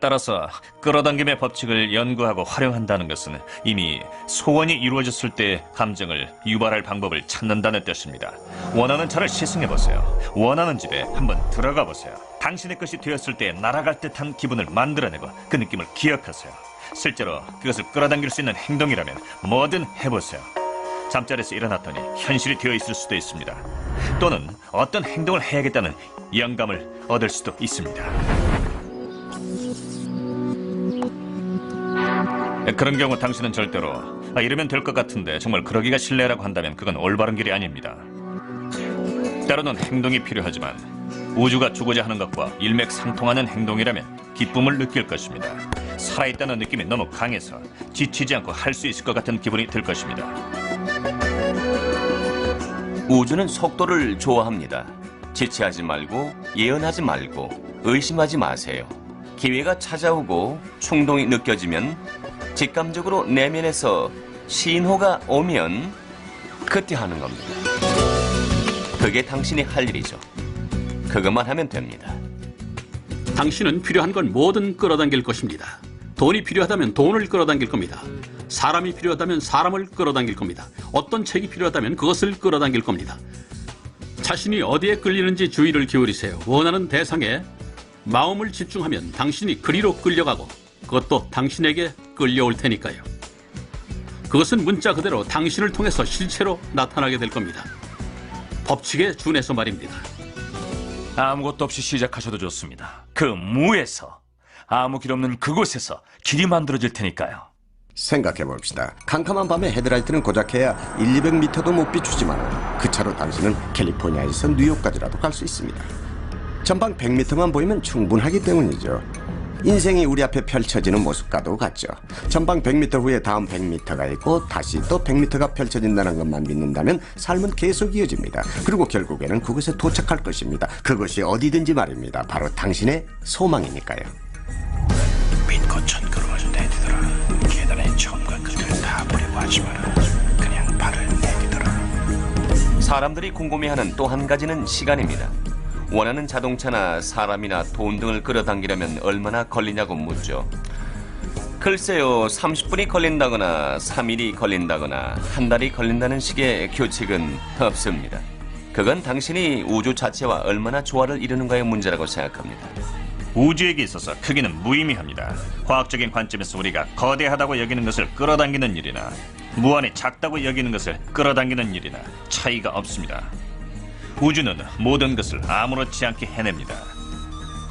따라서 끌어당김의 법칙을 연구하고 활용한다는 것은 이미 소원이 이루어졌을 때 감정을 유발할 방법을 찾는다는 뜻입니다. 원하는 차를 시승해보세요. 원하는 집에 한번 들어가 보세요. 당신의 것이 되었을 때 날아갈 듯한 기분을 만들어내고 그 느낌을 기억하세요. 실제로 그것을 끌어당길 수 있는 행동이라면 뭐든 해보세요. 잠자리에서 일어났더니 현실이 되어 있을 수도 있습니다. 또는 어떤 행동을 해야겠다는 영감을 얻을 수도 있습니다. 그런 경우 당신은 절대로 이러면 될 것 같은데 정말 그러기가 실례라고 한다면 그건 올바른 길이 아닙니다. 때로는 행동이 필요하지만 우주가 주고자 하는 것과 일맥상통하는 행동이라면 기쁨을 느낄 것입니다. 살아있다는 느낌이 너무 강해서 지치지 않고 할 수 있을 것 같은 기분이 들 것입니다. 우주는 속도를 좋아합니다. 지체하지 말고 예언하지 말고 의심하지 마세요. 기회가 찾아오고 충동이 느껴지면 직감적으로 내면에서 신호가 오면 그때 하는 겁니다. 그게 당신이 할 일이죠. 그것만 하면 됩니다. 당신은 필요한 건 뭐든 끌어당길 것입니다. 돈이 필요하다면 돈을 끌어당길 겁니다. 사람이 필요하다면 사람을 끌어당길 겁니다. 어떤 책이 필요하다면 그것을 끌어당길 겁니다. 자신이 어디에 끌리는지 주의를 기울이세요. 원하는 대상에 마음을 집중하면 당신이 그리로 끌려가고 그것도 당신에게 끌려올 테니까요. 그것은 문자 그대로 당신을 통해서 실체로 나타나게 될 겁니다. 법칙에 준해서 말입니다. 아무것도 없이 시작하셔도 좋습니다. 그 무에서, 아무 길 없는 그곳에서 길이 만들어질 테니까요. 생각해봅시다. 캄캄한 밤에 헤드라이트는 고작 해야 1-200m도 못 비추지만 그 차로 당신은 캘리포니아에서 뉴욕까지라도 갈 수 있습니다. 전방 100m만 보이면 충분하기 때문이죠. 인생이 우리 앞에 펼쳐지는 모습과도 같죠. 전방 100m 후에 다음 100m가 있고 다시 또 100m가 펼쳐진다는 것만 믿는다면 삶은 계속 이어집니다. 그리고 결국에는 그곳에 도착할 것입니다. 그것이 어디든지 말입니다. 바로 당신의 소망이니까요. 믿고 천걸음을 내디더라. 계단의 처음과 끝을 다 보려고 하지 마라. 그냥 발을 내디더라. 사람들이 궁금해하는 또 한 가지는 시간입니다. 원하는 자동차나 사람이나 돈 등을 끌어당기려면 얼마나 걸리냐고 묻죠. 글쎄요, 30분이 걸린다거나 3일이 걸린다거나 한 달이 걸린다는 식의 규칙은 없습니다. 그건 당신이 우주 자체와 얼마나 조화를 이루는가의 문제라고 생각합니다. 우주에게 있어서 크기는 무의미합니다. 과학적인 관점에서 우리가 거대하다고 여기는 것을 끌어당기는 일이나 무한히 작다고 여기는 것을 끌어당기는 일이나 차이가 없습니다. 우주는 모든 것을 아무렇지 않게 해냅니다.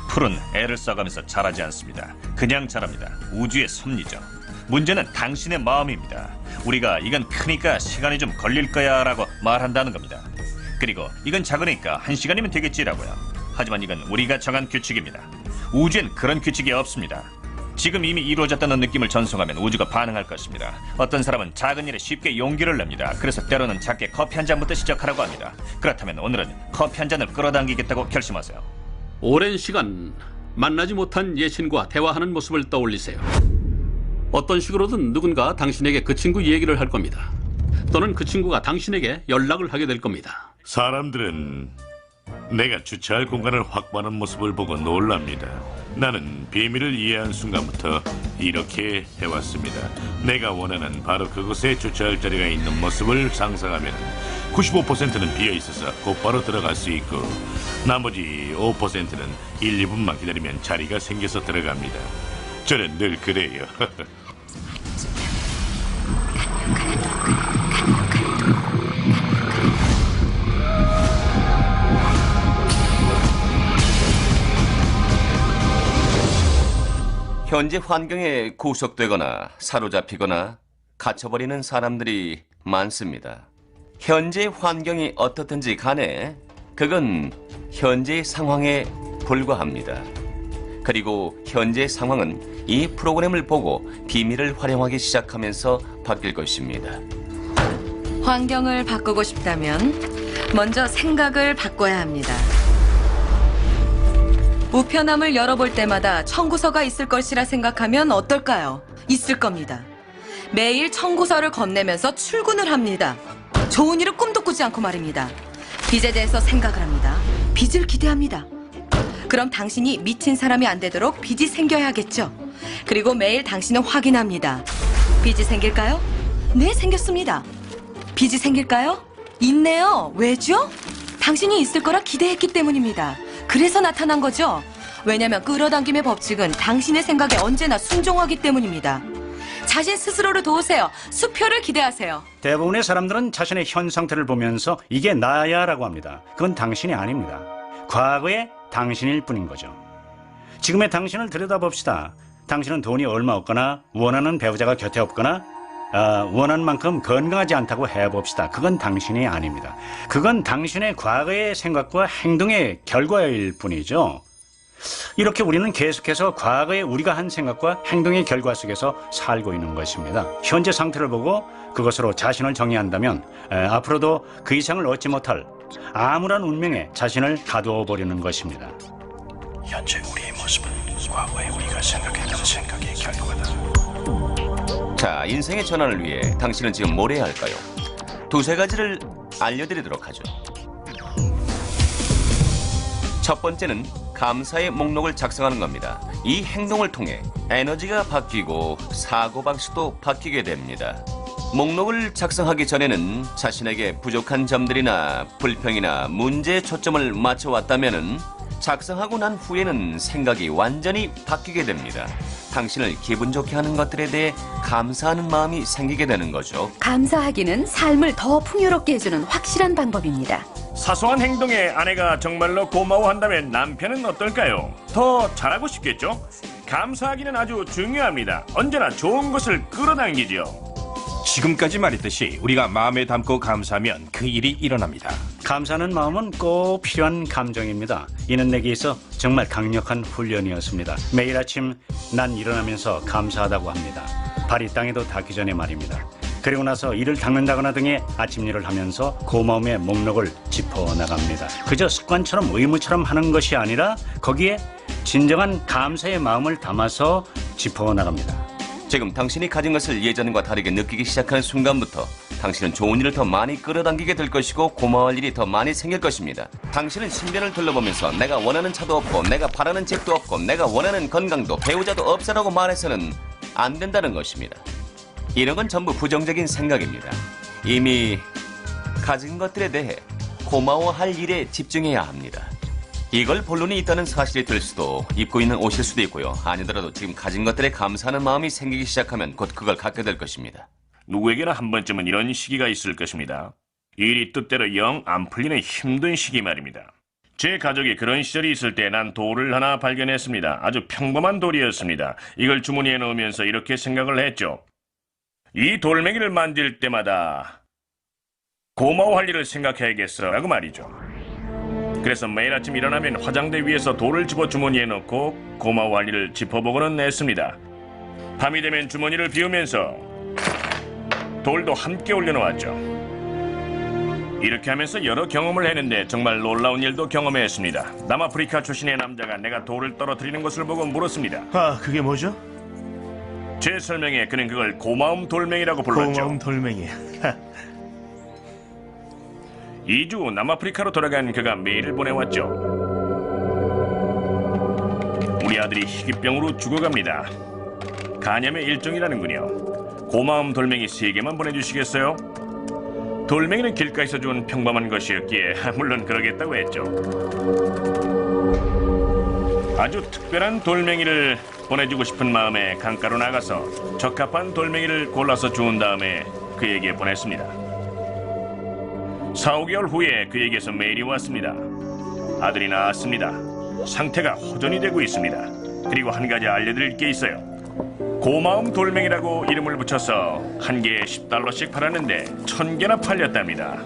풀은 애를 써가면서 자라지 않습니다. 그냥 자랍니다. 우주의 섭리죠. 문제는 당신의 마음입니다. 우리가 이건 크니까 시간이 좀 걸릴 거야 라고 말한다는 겁니다. 그리고 이건 작으니까 1시간이면 되겠지라고요. 하지만 이건 우리가 정한 규칙입니다. 우주엔 그런 규칙이 없습니다. 지금 이미 이루어졌다는 느낌을 전송하면 우주가 반응할 것입니다. 어떤 사람은 작은 일에 쉽게 용기를 냅니다. 그래서 때로는 작게 커피 한 잔부터 시작하라고 합니다. 그렇다면 오늘은 커피 한 잔을 끌어당기겠다고 결심하세요. 오랜 시간 만나지 못한 예신과 대화하는 모습을 떠올리세요. 어떤 식으로든 누군가 당신에게 그 친구 얘기를 할 겁니다. 또는 그 친구가 당신에게 연락을 하게 될 겁니다. 사람들은 내가 주차할 공간을 확보하는 모습을 보고 놀랍니다. 나는 비밀을 이해한 순간부터 이렇게 해왔습니다. 내가 원하는 바로 그곳에 주차할 자리가 있는 모습을 상상하면 95%는 비어있어서 곧바로 들어갈 수 있고 나머지 5%는 1, 2분만 기다리면 자리가 생겨서 들어갑니다. 저는 늘 그래요. 현재 환경에 구속되거나 사로잡히거나 갇혀버리는 사람들이 많습니다. 현재 환경이 어떻든지 간에 그건 현재 상황에 불과합니다. 그리고 현재 상황은 이 프로그램을 보고 비밀을 활용하기 시작하면서 바뀔 것입니다. 환경을 바꾸고 싶다면 먼저 생각을 바꿔야 합니다. 우편함을 열어볼 때마다 청구서가 있을 것이라 생각하면 어떨까요? 있을 겁니다. 매일 청구서를 건네면서 출근을 합니다. 좋은 일을 꿈도 꾸지 않고 말입니다. 빚에 대해서 생각을 합니다. 빚을 기대합니다. 그럼 당신이 미친 사람이 안 되도록 빚이 생겨야겠죠. 그리고 매일 당신은 확인합니다. 빚이 생길까요? 네, 생겼습니다. 빚이 생길까요? 있네요. 왜죠? 당신이 있을 거라 기대했기 때문입니다. 그래서 나타난 거죠. 왜냐면 끌어당김의 법칙은 당신의 생각에 언제나 순종하기 때문입니다. 자신 스스로를 도우세요. 수표를 기대하세요. 대부분의 사람들은 자신의 현 상태를 보면서 이게 나야 라고 합니다. 그건 당신이 아닙니다. 과거의 당신일 뿐인 거죠. 지금의 당신을 들여다봅시다. 당신은 돈이 얼마 없거나 원하는 배우자가 곁에 없거나 원하는 만큼 건강하지 않다고 해봅시다. 그건 당신이 아닙니다. 그건 당신의 과거의 생각과 행동의 결과일 뿐이죠. 이렇게 우리는 계속해서 과거에 우리가 한 생각과 행동의 결과 속에서 살고 있는 것입니다. 현재 상태를 보고 그것으로 자신을 정의한다면 앞으로도 그 이상을 얻지 못할 암울한 운명에 자신을 가두어 버리는 것입니다. 현재 우리의 모습은 과거에 우리가 생각했던 생각의 결과다. 자, 인생의 전환을 위해 당신은 지금 뭘 해야 할까요? 두세 가지를 알려드리도록 하죠. 첫 번째는 감사의 목록을 작성하는 겁니다. 이 행동을 통해 에너지가 바뀌고 사고방식도 바뀌게 됩니다. 목록을 작성하기 전에는 자신에게 부족한 점들이나 불평이나 문제에 초점을 맞춰왔다면은 작성하고 난 후에는 생각이 완전히 바뀌게 됩니다. 당신을 기분 좋게 하는 것들에 대해 감사하는 마음이 생기게 되는 거죠. 감사하기는 삶을 더 풍요롭게 해주는 확실한 방법입니다. 사소한 행동에 아내가 정말로 고마워한다면 남편은 어떨까요? 더 잘하고 싶겠죠? 감사하기는 아주 중요합니다. 언제나 좋은 것을 끌어당기죠. 지금까지 말했듯이 우리가 마음에 담고 감사하면 그 일이 일어납니다. 감사하는 마음은 꼭 필요한 감정입니다. 이는 내게 있어 정말 강력한 훈련이었습니다. 매일 아침 난 일어나면서 감사하다고 합니다. 발이 땅에도 닿기 전에 말입니다. 그리고 나서 이를 닦는다거나 등의 아침 일을 하면서 고마움의 목록을 짚어나갑니다. 그저 습관처럼 의무처럼 하는 것이 아니라 거기에 진정한 감사의 마음을 담아서 짚어나갑니다. 지금 당신이 가진 것을 예전과 다르게 느끼기 시작하는 순간부터 당신은 좋은 일을 더 많이 끌어당기게 될 것이고 고마워할 일이 더 많이 생길 것입니다. 당신은 신변을 둘러보면서 내가 원하는 차도 없고 내가 바라는 집도 없고 내가 원하는 건강도 배우자도 없어라고 말해서는 안 된다는 것입니다. 이런 건 전부 부정적인 생각입니다. 이미 가진 것들에 대해 고마워할 일에 집중해야 합니다. 이걸 본론이 있다는 사실이 들 수도, 입고 있는 옷일 수도 있고요. 아니더라도 지금 가진 것들에 감사하는 마음이 생기기 시작하면 곧 그걸 갖게 될 것입니다. 누구에게나 한 번쯤은 이런 시기가 있을 것입니다. 일이 뜻대로 영 안 풀리는 힘든 시기 말입니다. 제 가족이 그런 시절이 있을 때 난 돌을 하나 발견했습니다. 아주 평범한 돌이었습니다. 이걸 주머니에 넣으면서 이렇게 생각을 했죠. 이 돌멩이를 만질 때마다 고마워할 일을 생각해야겠어라고 말이죠. 그래서 매일 아침 일어나면 화장대 위에서 돌을 집어 주머니에 넣고 고마워할 일을 짚어보고는 했습니다. 밤이 되면 주머니를 비우면서 돌도 함께 올려놓았죠. 이렇게 하면서 여러 경험을 했는데 정말 놀라운 일도 경험했습니다. 남아프리카 출신의 남자가 내가 돌을 떨어뜨리는 것을 보고 물었습니다. 아, 그게 뭐죠? 제 설명에 그는 그걸 고마움 돌멩이라고 불렀죠. 고마움 돌멩이. 2주 후 남아프리카로 돌아간 그가 메일을 보내왔죠. 우리 아들이 희귀병으로 죽어갑니다. 간염의 일종이라는군요. 고마움 돌멩이 3개만 보내주시겠어요? 돌멩이는 길가에서 준 평범한 것이었기에 물론 그러겠다고 했죠. 아주 특별한 돌멩이를 보내주고 싶은 마음에 강가로 나가서 적합한 돌멩이를 골라서 주운 다음에 그에게 보냈습니다. 4, 5개월 후에 그에게서 메일이 왔습니다. 아들이 낳았습니다. 상태가 호전이 되고 있습니다. 그리고 한 가지 알려드릴 게 있어요. 고마움 돌멩이라고 이름을 붙여서 한 개에 $10씩 팔았는데 1000개나 팔렸답니다.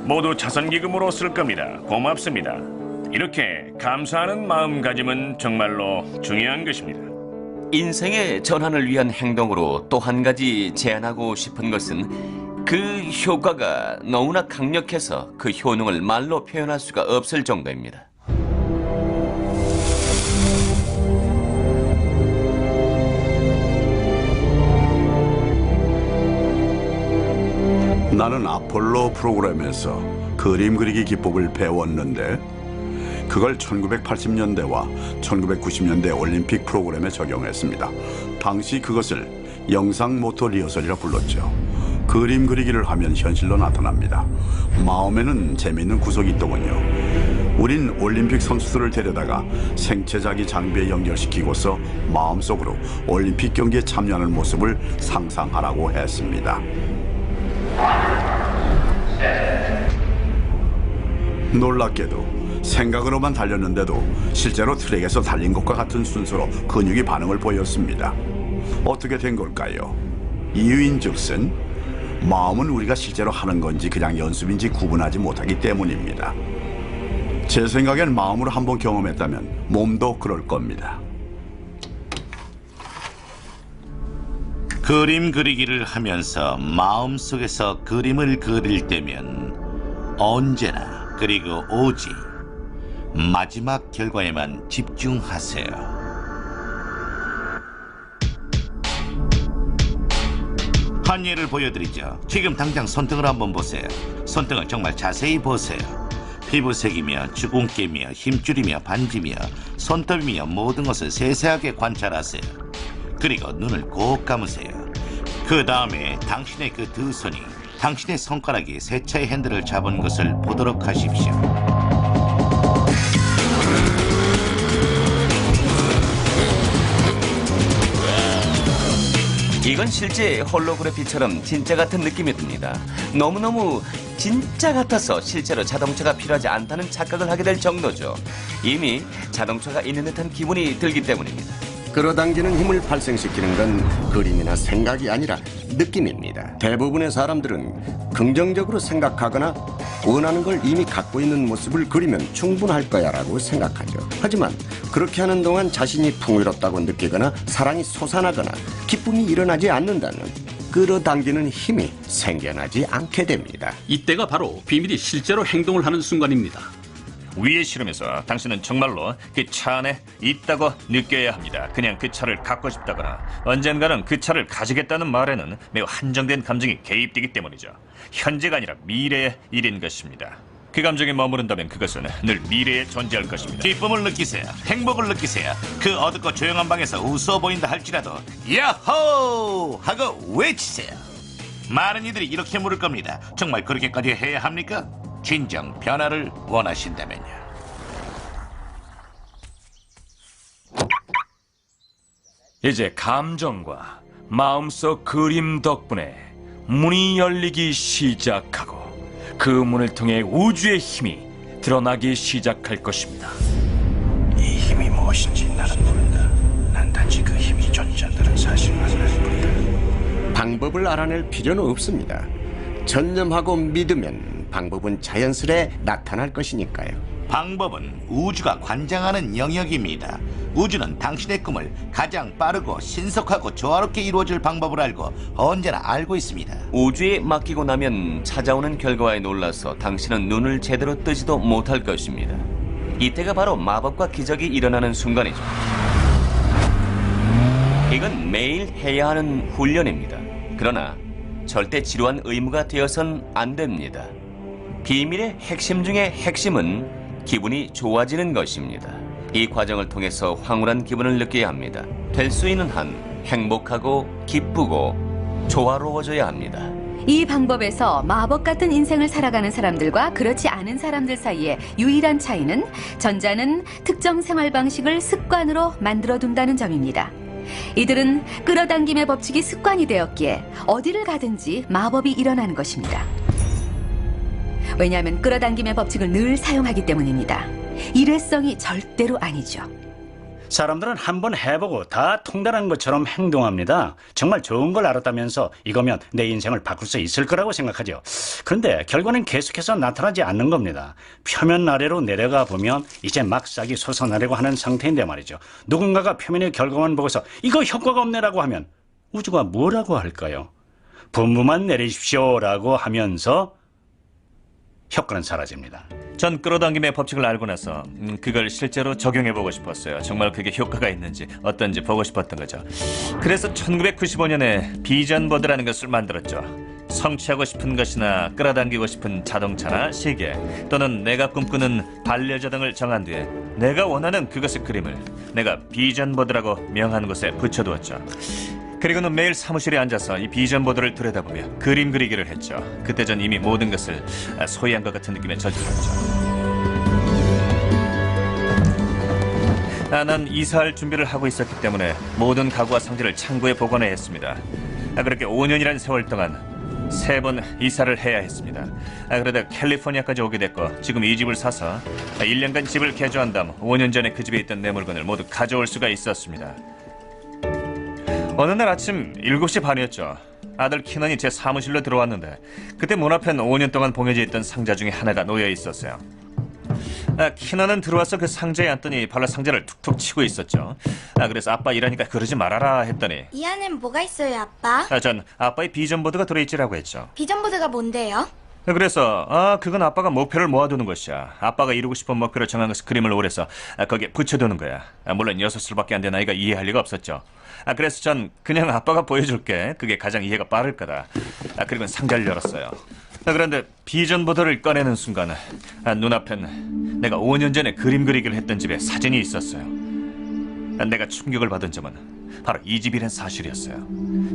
모두 자선기금으로 쓸 겁니다. 고맙습니다. 이렇게 감사하는 마음가짐은 정말로 중요한 것입니다. 인생의 전환을 위한 행동으로 또 한 가지 제안하고 싶은 것은 그 효과가 너무나 강력해서 그 효능을 말로 표현할 수가 없을 정도입니다. 나는 아폴로 프로그램에서 그림 그리기 기법을 배웠는데 그걸 1980년대와 1990년대 올림픽 프로그램에 적용했습니다. 당시 그것을 영상 모터 리허설이라 불렀죠. 그림 그리기를 하면 현실로 나타납니다. 마음에는 재미있는 구석이 있더군요. 우린 올림픽 선수들을 데려다가 생체자기 장비에 연결시키고서 마음속으로 올림픽 경기에 참여하는 모습을 상상하라고 했습니다. 놀랍게도 생각으로만 달렸는데도 실제로 트랙에서 달린 것과 같은 순서로 근육이 반응을 보였습니다. 어떻게 된 걸까요? 이유인즉슨 마음은 우리가 실제로 하는 건지 그냥 연습인지 구분하지 못하기 때문입니다. 제 생각엔 마음으로 한번 경험했다면 몸도 그럴 겁니다. 그림 그리기를 하면서 마음속에서 그림을 그릴 때면 언제나 그리고 오직 마지막 결과에만 집중하세요. 한 예를 보여드리죠. 지금 당장 손등을 한번 보세요. 손등을 정말 자세히 보세요. 피부색이며 주근깨며 힘줄이며 반지며 손톱이며 모든 것을 세세하게 관찰하세요. 그리고 눈을 꼭 감으세요. 그 다음에 당신의 그 두 손이 당신의 손가락이 세차의 핸들을 잡은 것을 보도록 하십시오. 이건 실제 홀로그래피처럼 진짜 같은 느낌이 듭니다. 너무너무 진짜 같아서 실제로 자동차가 필요하지 않다는 착각을 하게 될 정도죠. 이미 자동차가 있는 듯한 기분이 들기 때문입니다. 끌어당기는 힘을 발생시키는 건 그림이나 생각이 아니라 느낌입니다. 대부분의 사람들은 긍정적으로 생각하거나 원하는 걸 이미 갖고 있는 모습을 그리면 충분할 거야라고 생각하죠. 하지만 그렇게 하는 동안 자신이 풍요롭다고 느끼거나 사랑이 솟아나거나 기쁨이 일어나지 않는다면 끌어당기는 힘이 생겨나지 않게 됩니다. 이때가 바로 비밀이 실제로 행동을 하는 순간입니다. 위에 실험에서 당신은 정말로 그 차 안에 있다고 느껴야 합니다. 그냥 그 차를 갖고 싶다거나 언젠가는 그 차를 가지겠다는 말에는 매우 한정된 감정이 개입되기 때문이죠. 현재가 아니라 미래의 일인 것입니다. 그 감정에 머무른다면 그것은 늘 미래에 존재할 것입니다. 기쁨을 느끼세요. 행복을 느끼세요. 그 어둡고 조용한 방에서 웃어 보인다 할지라도 야호! 하고 외치세요. 많은 이들이 이렇게 물을 겁니다. 정말 그렇게까지 해야 합니까? 진정 변화를 원하신다면요. 이제 감정과 마음속 그림 덕분에 문이 열리기 시작하고 그 문을 통해 우주의 힘이 드러나기 시작할 것입니다. 이 힘이 무엇인지 나는 모른다. 난 단지 그 힘이 존재한다는 사실만 알 뿐이다. 방법을 알아낼 필요는 없습니다. 전념하고 믿으면 방법은 자연스레 나타날 것이니까요. 방법은 우주가 관장하는 영역입니다. 우주는 당신의 꿈을 가장 빠르고 신속하고 조화롭게 이루어질 방법을 알고 언제나 알고 있습니다. 우주에 맡기고 나면 찾아오는 결과에 놀라서 당신은 눈을 제대로 뜨지도 못할 것입니다. 이때가 바로 마법과 기적이 일어나는 순간이죠. 이건 매일 해야 하는 훈련입니다. 그러나 절대 지루한 의무가 되어선 안 됩니다. 비밀의 핵심 중의 핵심은 기분이 좋아지는 것입니다. 이 과정을 통해서 황홀한 기분을 느껴야 합니다. 될 수 있는 한 행복하고 기쁘고 조화로워져야 합니다. 이 방법에서 마법 같은 인생을 살아가는 사람들과 그렇지 않은 사람들 사이의 유일한 차이는 전자는 특정 생활 방식을 습관으로 만들어둔다는 점입니다. 이들은 끌어당김의 법칙이 습관이 되었기에 어디를 가든지 마법이 일어나는 것입니다. 왜냐하면 끌어당김의 법칙을 늘 사용하기 때문입니다. 일회성이 절대로 아니죠. 사람들은 한번 해보고 다 통달한 것처럼 행동합니다. 정말 좋은 걸 알았다면서 이거면 내 인생을 바꿀 수 있을 거라고 생각하죠. 그런데 결과는 계속해서 나타나지 않는 겁니다. 표면 아래로 내려가 보면 이제 막 싹이 솟아나려고 하는 상태인데 말이죠. 누군가가 표면의 결과만 보고서 이거 효과가 없네라고 하면 우주가 뭐라고 할까요? 분부만 내리십시오라고 하면서 효과는 사라집니다. 전 끌어당김의 법칙을 알고 나서 그걸 실제로 적용해보고 싶었어요. 정말 그게 효과가 있는지 어떤지 보고 싶었던 거죠. 그래서 1995년에 비전보드라는 것을 만들었죠. 성취하고 싶은 것이나 끌어당기고 싶은 자동차나 시계 또는 내가 꿈꾸는 반려자 등을 정한 뒤에 내가 원하는 그것의 그림을 내가 비전보드라고 명한 곳에 붙여두었죠. 그리고는 매일 사무실에 앉아서 이 비전보드를 들여다보며 그림 그리기를 했죠. 그때 전 이미 모든 것을 소유한 것 같은 느낌에 젖들었죠. 난 이사할 준비를 하고 있었기 때문에 모든 가구와 상자를 창고에 보관해야 했습니다. 그렇게 5년이라는 세월 동안 3번 이사를 해야 했습니다. 그러다 캘리포니아까지 오게 됐고 지금 이 집을 사서 1년간 집을 개조한 다음 5년 전에 그 집에 있던 내 물건을 모두 가져올 수가 있었습니다. 어느 날 아침 7시 반이었죠. 아들 키넌이 제 사무실로 들어왔는데 그때 문 앞엔 5년 동안 봉해져 있던 상자 중에 하나가 놓여 있었어요. 키넌은 들어와서 그 상자에 앉더니 발로 상자를 툭툭 치고 있었죠. 그래서 아빠 일하니까 그러지 말아라 했더니 이 안엔 뭐가 있어요, 아빠? 전 아빠의 비전보드가 들어있지라고 했죠. 비전보드가 뭔데요? 그래서 그건 아빠가 목표를 모아두는 것이야. 아빠가 이루고 싶은 목표를 정한 것을 그림을 오래서 거기에 붙여두는 거야. 물론 6살밖에 안 된 아이가 이해할 리가 없었죠. 그래서 전 그냥 아빠가 보여줄게. 그게 가장 이해가 빠를 거다. 그리고 상자를 열었어요. 그런데 비전보드를 꺼내는 순간 눈앞엔 내가 5년 전에 그림 그리기를 했던 집에 사진이 있었어요. 내가 충격을 받은 점은 바로 이 집이란 사실이었어요.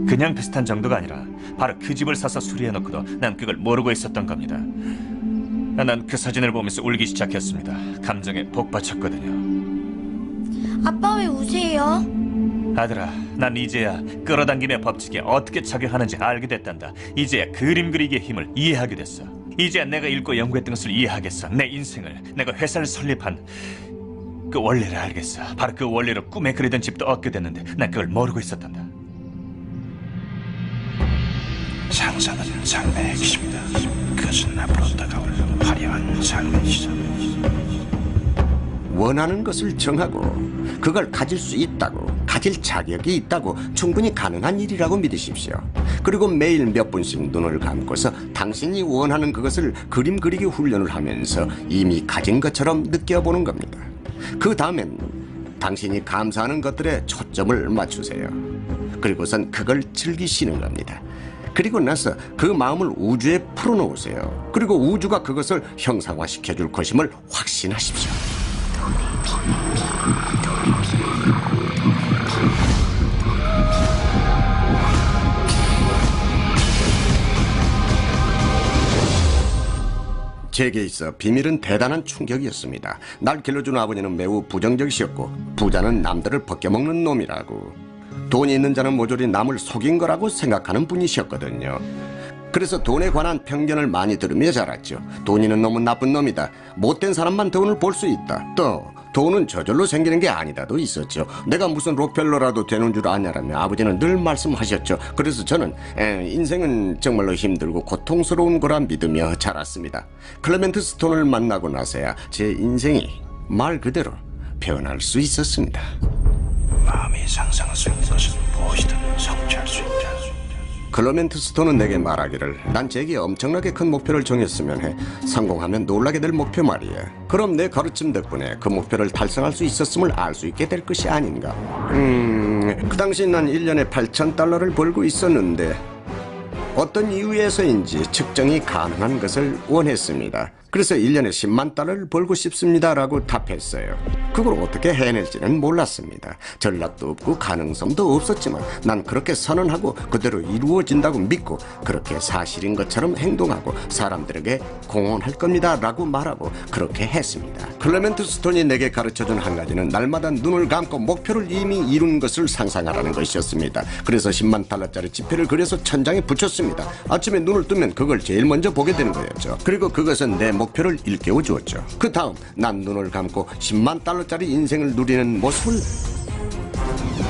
그냥 비슷한 정도가 아니라 바로 그 집을 사서 수리해놓고도 난 그걸 모르고 있었던 겁니다. 난 그 사진을 보면서 울기 시작했습니다. 감정에 복받쳤거든요. 아빠 왜 우세요? 아들아, 난 이제야 끌어당김의 법칙에 어떻게 작용하는지 알게 됐단다. 이제야 그림 그리기의 힘을 이해하게 됐어. 이제야 내가 읽고 연구했던 것을 이해하겠어. 내 인생을, 내가 회사를 설립한 그 원리를 알겠어. 바로 그 원리로 꿈에 그리던 집도 얻게 됐는데 난 그걸 모르고 있었단다. 상상은 삶의 핵심이다. 그것은 앞으로 다가올 화려한 삶의 시작. 원하는 것을 정하고 그걸 가질 수 있다고, 가질 자격이 있다고 충분히 가능한 일이라고 믿으십시오. 그리고 매일 몇 분씩 눈을 감고서 당신이 원하는 그것을 그림 그리기 훈련을 하면서 이미 가진 것처럼 느껴보는 겁니다. 그 다음엔 당신이 감사하는 것들에 초점을 맞추세요. 그리고선 그걸 즐기시는 겁니다. 그리고 나서 그 마음을 우주에 풀어놓으세요. 그리고 우주가 그것을 형상화시켜줄 것임을 확신하십시오. 제게 있어 비밀은 대단한 충격이었습니다. 날 길러준 아버지는 매우 부정적이셨고 부자는 남들을 벗겨먹는 놈이라고, 돈이 있는 자는 모조리 남을 속인 거라고 생각하는 분이셨거든요. 그래서 돈에 관한 편견을 많이 들으며 자랐죠. 돈 있는 놈은 나쁜 놈이다. 못된 사람만 돈을 벌 수 있다. 또 돈은 저절로 생기는 게 아니다도 있었죠. 내가 무슨 록펠러라도 되는 줄 아냐라며 아버지는 늘 말씀하셨죠. 그래서 저는 인생은 정말로 힘들고 고통스러운 거라 믿으며 자랐습니다. 클레멘트 스톤을 만나고 나서야 제 인생이 말 그대로 변할 수 있었습니다. 마음이 상상할 수 있는 것은 무엇이든 성취할 수 있다. 클레멘트 스톤은 내게 말하기를, 난 제게 엄청나게 큰 목표를 정했으면 해. 성공하면 놀라게 될 목표 말이야. 그럼 내 가르침 덕분에 그 목표를 달성할 수 있었음을 알 수 있게 될 것이 아닌가. 그 당시 난 1년에 $8,000를 벌고 있었는데 어떤 이유에서인지 측정이 가능한 것을 원했습니다. 그래서 1년에 $100,000를 벌고 싶습니다라고 답했어요. 그걸 어떻게 해낼지는 몰랐습니다. 전략도 없고 가능성도 없었지만 난 그렇게 선언하고 그대로 이루어진다고 믿고 그렇게 사실인 것처럼 행동하고 사람들에게 공헌할 겁니다 라고 말하고 그렇게 했습니다. 클레멘트 스톤이 내게 가르쳐준 한 가지는 날마다 눈을 감고 목표를 이미 이룬 것을 상상하라는 것이었습니다. 그래서 $100,000짜리 지폐를 그려서 천장에 붙였습니다. 아침에 눈을 뜨면 그걸 제일 먼저 보게 되는 거였죠. 그리고 그것은 내 목표를 일깨워 주었죠. 그 다음 난 눈을 감고 $100,000짜리 인생을 누리는 모습을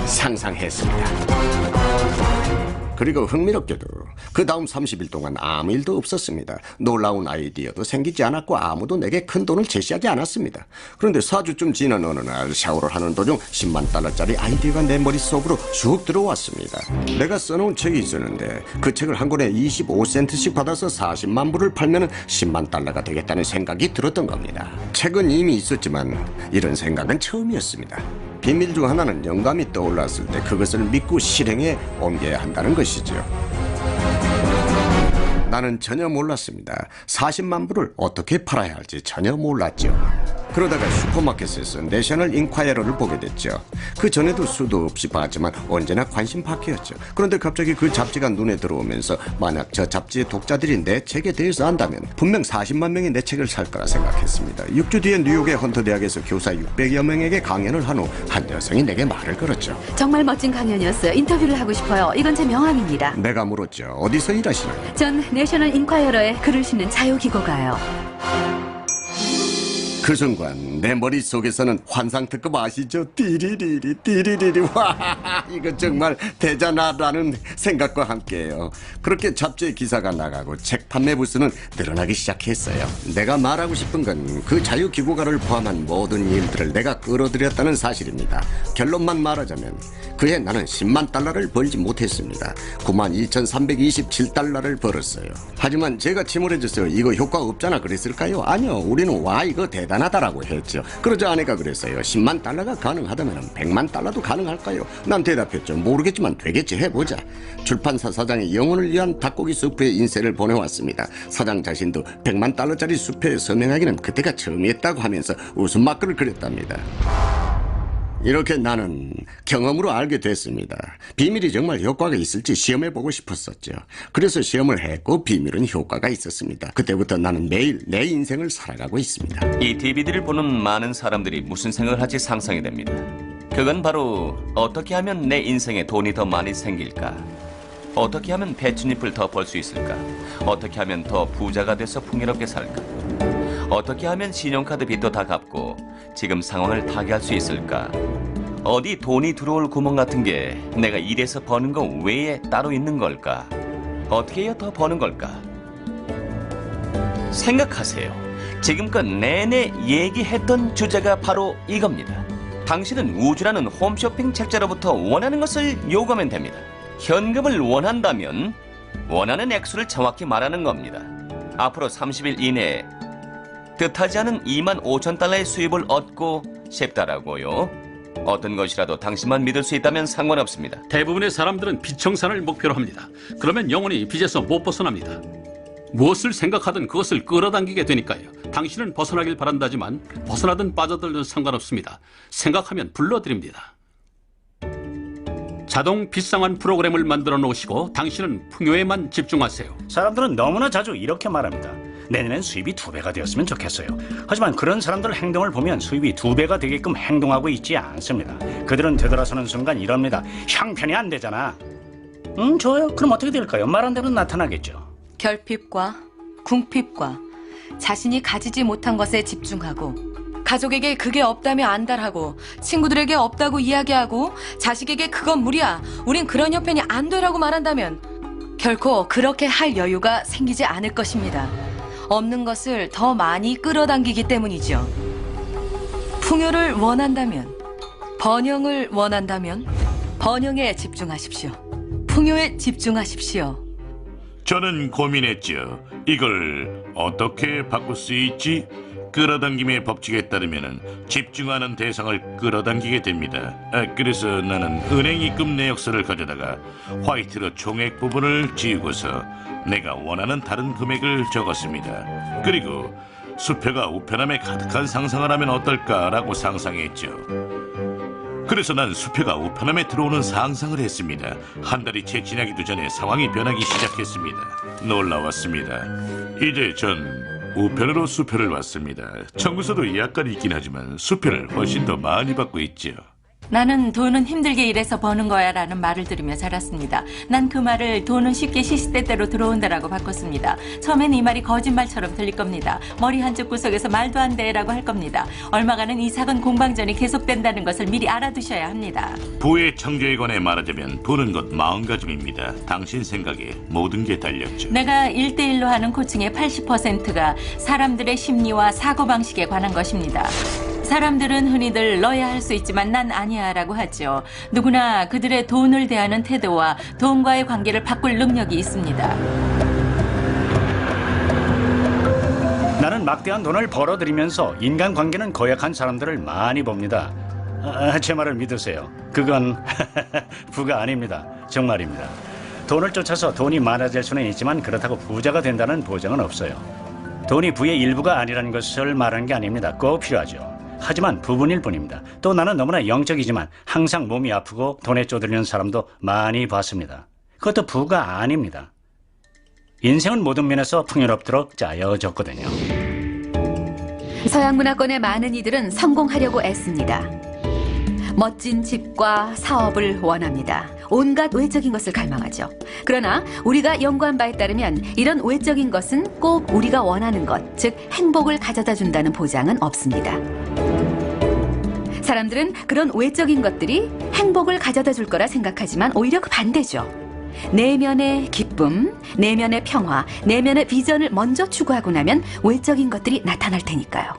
상상했습니다. 그리고 흥미롭게도 그 다음 30일 동안 아무 일도 없었습니다. 놀라운 아이디어도 생기지 않았고 아무도 내게 큰 돈을 제시하지 않았습니다. 그런데 4주쯤 지난 어느 날 샤워를 하는 도중 $100,000짜리 아이디어가 내 머릿속으로 쑥 들어왔습니다. 내가 써놓은 책이 있었는데 그 책을 한 권에 25센트씩 받아서 40만 부를 팔면 $100,000가 되겠다는 생각이 들었던 겁니다. 책은 이미 있었지만 이런 생각은 처음이었습니다. 비밀 중 하나는 영감이 떠올랐을 때 그것을 믿고 실행에 옮겨야 한다는 것이죠. 나는 전혀 몰랐습니다. 40만 부를 어떻게 팔아야 할지 전혀 몰랐죠. 그러다가 슈퍼마켓에서 내셔널 인콰이어를 보게 됐죠. 그 전에도 수도 없이 봤지만 언제나 관심 밖이었죠. 그런데 갑자기 그 잡지가 눈에 들어오면서 만약 저 잡지의 독자들이 내 책에 대해서 안다면 분명 40만 명이 내 책을 살 거라 생각했습니다. 6주 뒤에 뉴욕의 헌터 대학에서 교사 600여 명에게 강연을 한 후 한 여성이 내게 말을 걸었죠. 정말 멋진 강연이었어요. 인터뷰를 하고 싶어요. 이건 제 명함입니다. 내가 물었죠. 어디서 일하시나요? 전 내셔널 인콰이어러에 글을 쓰는 자유기고가요. 그 순간 내 머릿속에서는 환상특급 아시죠? 띠리리리 띠리리리 와 이거 정말 대단하다는 생각과 함께요. 그렇게 잡지에 기사가 나가고 책 판매 부수는 늘어나기 시작했어요. 내가 말하고 싶은 건 그 자유기고가를 포함한 모든 일들을 내가 끌어들였다는 사실입니다. 결론만 말하자면 그해 나는 $100,000를 벌지 못했습니다. 92,327달러를 벌었어요. 하지만 제가 침울해져서 이거 효과 없잖아 그랬을까요? 아니요. 우리는 와 이거 대단하다라고 했죠. 그러자 아내가 그랬어요. $100,000가 가능하다면 $100,000도 가능할까요? 난 대답했죠. 모르겠지만 되겠지 해보자. 출판사 사장이 영혼을 위한 닭고기 수프에 인쇄를 보내왔습니다. 사장 자신도 $100,000짜리 수표에 서명하기는 그때가 처음이었다고 하면서 웃음막걸을 그렸답니다. 이렇게 나는 경험으로 알게 됐습니다. 비밀이 정말 효과가 있을지 시험해보고 싶었었죠. 그래서 시험을 했고 비밀은 효과가 있었습니다. 그때부터 나는 매일 내 인생을 살아가고 있습니다. 이 DVD를 보는 많은 사람들이 무슨 생각을 할지 상상이 됩니다. 그건 바로 어떻게 하면 내 인생에 돈이 더 많이 생길까? 어떻게 하면 배춧잎을 더 벌 수 있을까? 어떻게 하면 더 부자가 돼서 풍요롭게 살까? 어떻게 하면 신용카드 빚도 다 갚고 지금 상황을 타개할 수 있을까? 어디 돈이 들어올 구멍 같은 게 내가 일해서 버는 거 외에 따로 있는 걸까? 어떻게 해야 더 버는 걸까? 생각하세요. 지금껏 내내 얘기했던 주제가 바로 이겁니다. 당신은 우주라는 홈쇼핑 책자로부터 원하는 것을 요구하면 됩니다. 현금을 원한다면 원하는 액수를 정확히 말하는 겁니다. 앞으로 30일 이내에 뜻하지 않은 25,000달러의 수입을 얻고 싶다라고요. 어떤 것이라도 당신만 믿을 수 있다면 상관없습니다. 대부분의 사람들은 빚 청산을 목표로 합니다. 그러면 영원히 빚에서 못 벗어납니다. 무엇을 생각하든 그것을 끌어당기게 되니까요. 당신은 벗어나길 바란다지만 벗어나든 빠져들든 상관없습니다. 생각하면 불러드립니다. 자동 빚상환 프로그램을 만들어 놓으시고 당신은 풍요에만 집중하세요. 사람들은 너무나 자주 이렇게 말합니다. 내년엔 수입이 2배가 되었으면 좋겠어요. 하지만 그런 사람들 행동을 보면 수입이 2배가 되게끔 행동하고 있지 않습니다. 그들은 되돌아서는 순간 이럽니다. 형편이 안 되잖아. 좋아요. 그럼 어떻게 될까요? 말한 대로 나타나겠죠. 결핍과 궁핍과 자신이 가지지 못한 것에 집중하고 가족에게 그게 없다며 안달하고 친구들에게 없다고 이야기하고 자식에게 그건 무리야. 우린 그런 형편이 안 되라고 말한다면 결코 그렇게 할 여유가 생기지 않을 것입니다. 없는 것을 더 많이 끌어당기기 때문이죠. 풍요를 원한다면, 번영을 원한다면 번영에 집중하십시오. 풍요에 집중하십시오. 저는 고민했죠. 이걸 어떻게 바꿀 수 있지? 끌어당김의 법칙에 따르면 집중하는 대상을 끌어당기게 됩니다. 그래서 나는 은행 입금 내역서를 가져다가 화이트로 총액 부분을 지우고서 내가 원하는 다른 금액을 적었습니다. 그리고 수표가 우편함에 가득한 상상을 하면 어떨까라고 상상했죠. 그래서 난 수표가 우편함에 들어오는 상상을 했습니다. 한 달이 채 지나기도 전에 상황이 변하기 시작했습니다. 놀라웠습니다. 이제 전 우편으로 수표를 받습니다. 청구서도 약간 있긴 하지만 수표를 훨씬 더 많이 받고 있죠. 나는 돈은 힘들게 일해서 버는 거야 라는 말을 들으며 자랐습니다. 난 그 말을 돈은 쉽게 시시때때로 들어온다라고 바꿨습니다. 처음엔 이 말이 거짓말처럼 들릴 겁니다. 머리 한쪽 구석에서 말도 안 돼라고 할 겁니다. 얼마간은 이 작은 공방전이 계속된다는 것을 미리 알아두셔야 합니다. 부의 창조에 관해 말하자면 부는 것 마음가짐입니다. 당신 생각에 모든 게 달렸죠. 내가 1대1로 하는 코칭의 80%가 사람들의 심리와 사고방식에 관한 것입니다. 사람들은 흔히들 너야 할 수 있지만 난 아니야 라고 하죠. 누구나 그들의 돈을 대하는 태도와 돈과의 관계를 바꿀 능력이 있습니다. 나는 막대한 돈을 벌어들이면서 인간관계는 고약한 사람들을 많이 봅니다. 제 말을 믿으세요. 그건 부가 아닙니다. 정말입니다. 돈을 쫓아서 돈이 많아질 수는 있지만 그렇다고 부자가 된다는 보장은 없어요. 돈이 부의 일부가 아니라는 것을 말하는 게 아닙니다. 꼭 필요하죠. 하지만 부분일 뿐입니다. 또 나는 너무나 영적이지만 항상 몸이 아프고 돈에 쪼들리는 사람도 많이 봤습니다. 그것도 부가 아닙니다. 인생은 모든 면에서 풍요롭도록 짜여졌거든요. 서양 문화권의 많은 이들은 성공하려고 애씁니다. 멋진 집과 사업을 원합니다. 온갖 외적인 것을 갈망하죠. 그러나 우리가 연구한 바에 따르면 이런 외적인 것은 꼭 우리가 원하는 것, 즉 행복을 가져다 준다는 보장은 없습니다. 사람들은 그런 외적인 것들이 행복을 가져다 줄 거라 생각하지만 오히려 그 반대죠. 내면의 기쁨, 내면의 평화, 내면의 비전을 먼저 추구하고 나면 외적인 것들이 나타날 테니까요.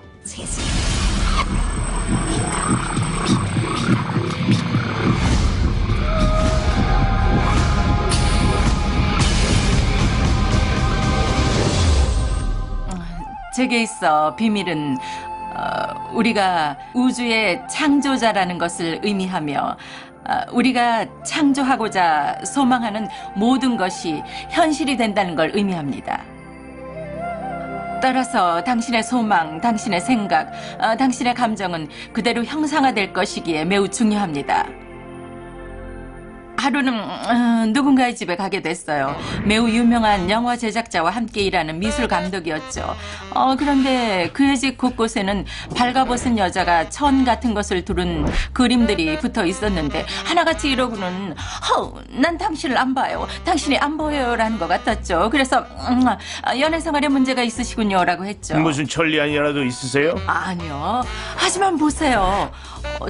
제게 있어 비밀은 우리가 우주의 창조자라는 것을 의미하며 우리가 창조하고자 소망하는 모든 것이 현실이 된다는 걸 의미합니다. 따라서 당신의 소망, 당신의 생각, 당신의 감정은 그대로 형상화될 것이기에 매우 중요합니다. 하루는 누군가의 집에 가게 됐어요. 매우 유명한 영화 제작자와 함께 일하는 미술 감독이었죠. 그런데 그의 집 곳곳에는 발가벗은 여자가 천 같은 것을 두른 그림들이 붙어 있었는데 하나같이 이러고는 난 당신을 안 봐요. 당신이 안 보여요라는 것 같았죠. 그래서 연애 생활에 문제가 있으시군요라고 했죠. 무슨 천리안 이라도 있으세요? 아니요. 하지만 보세요.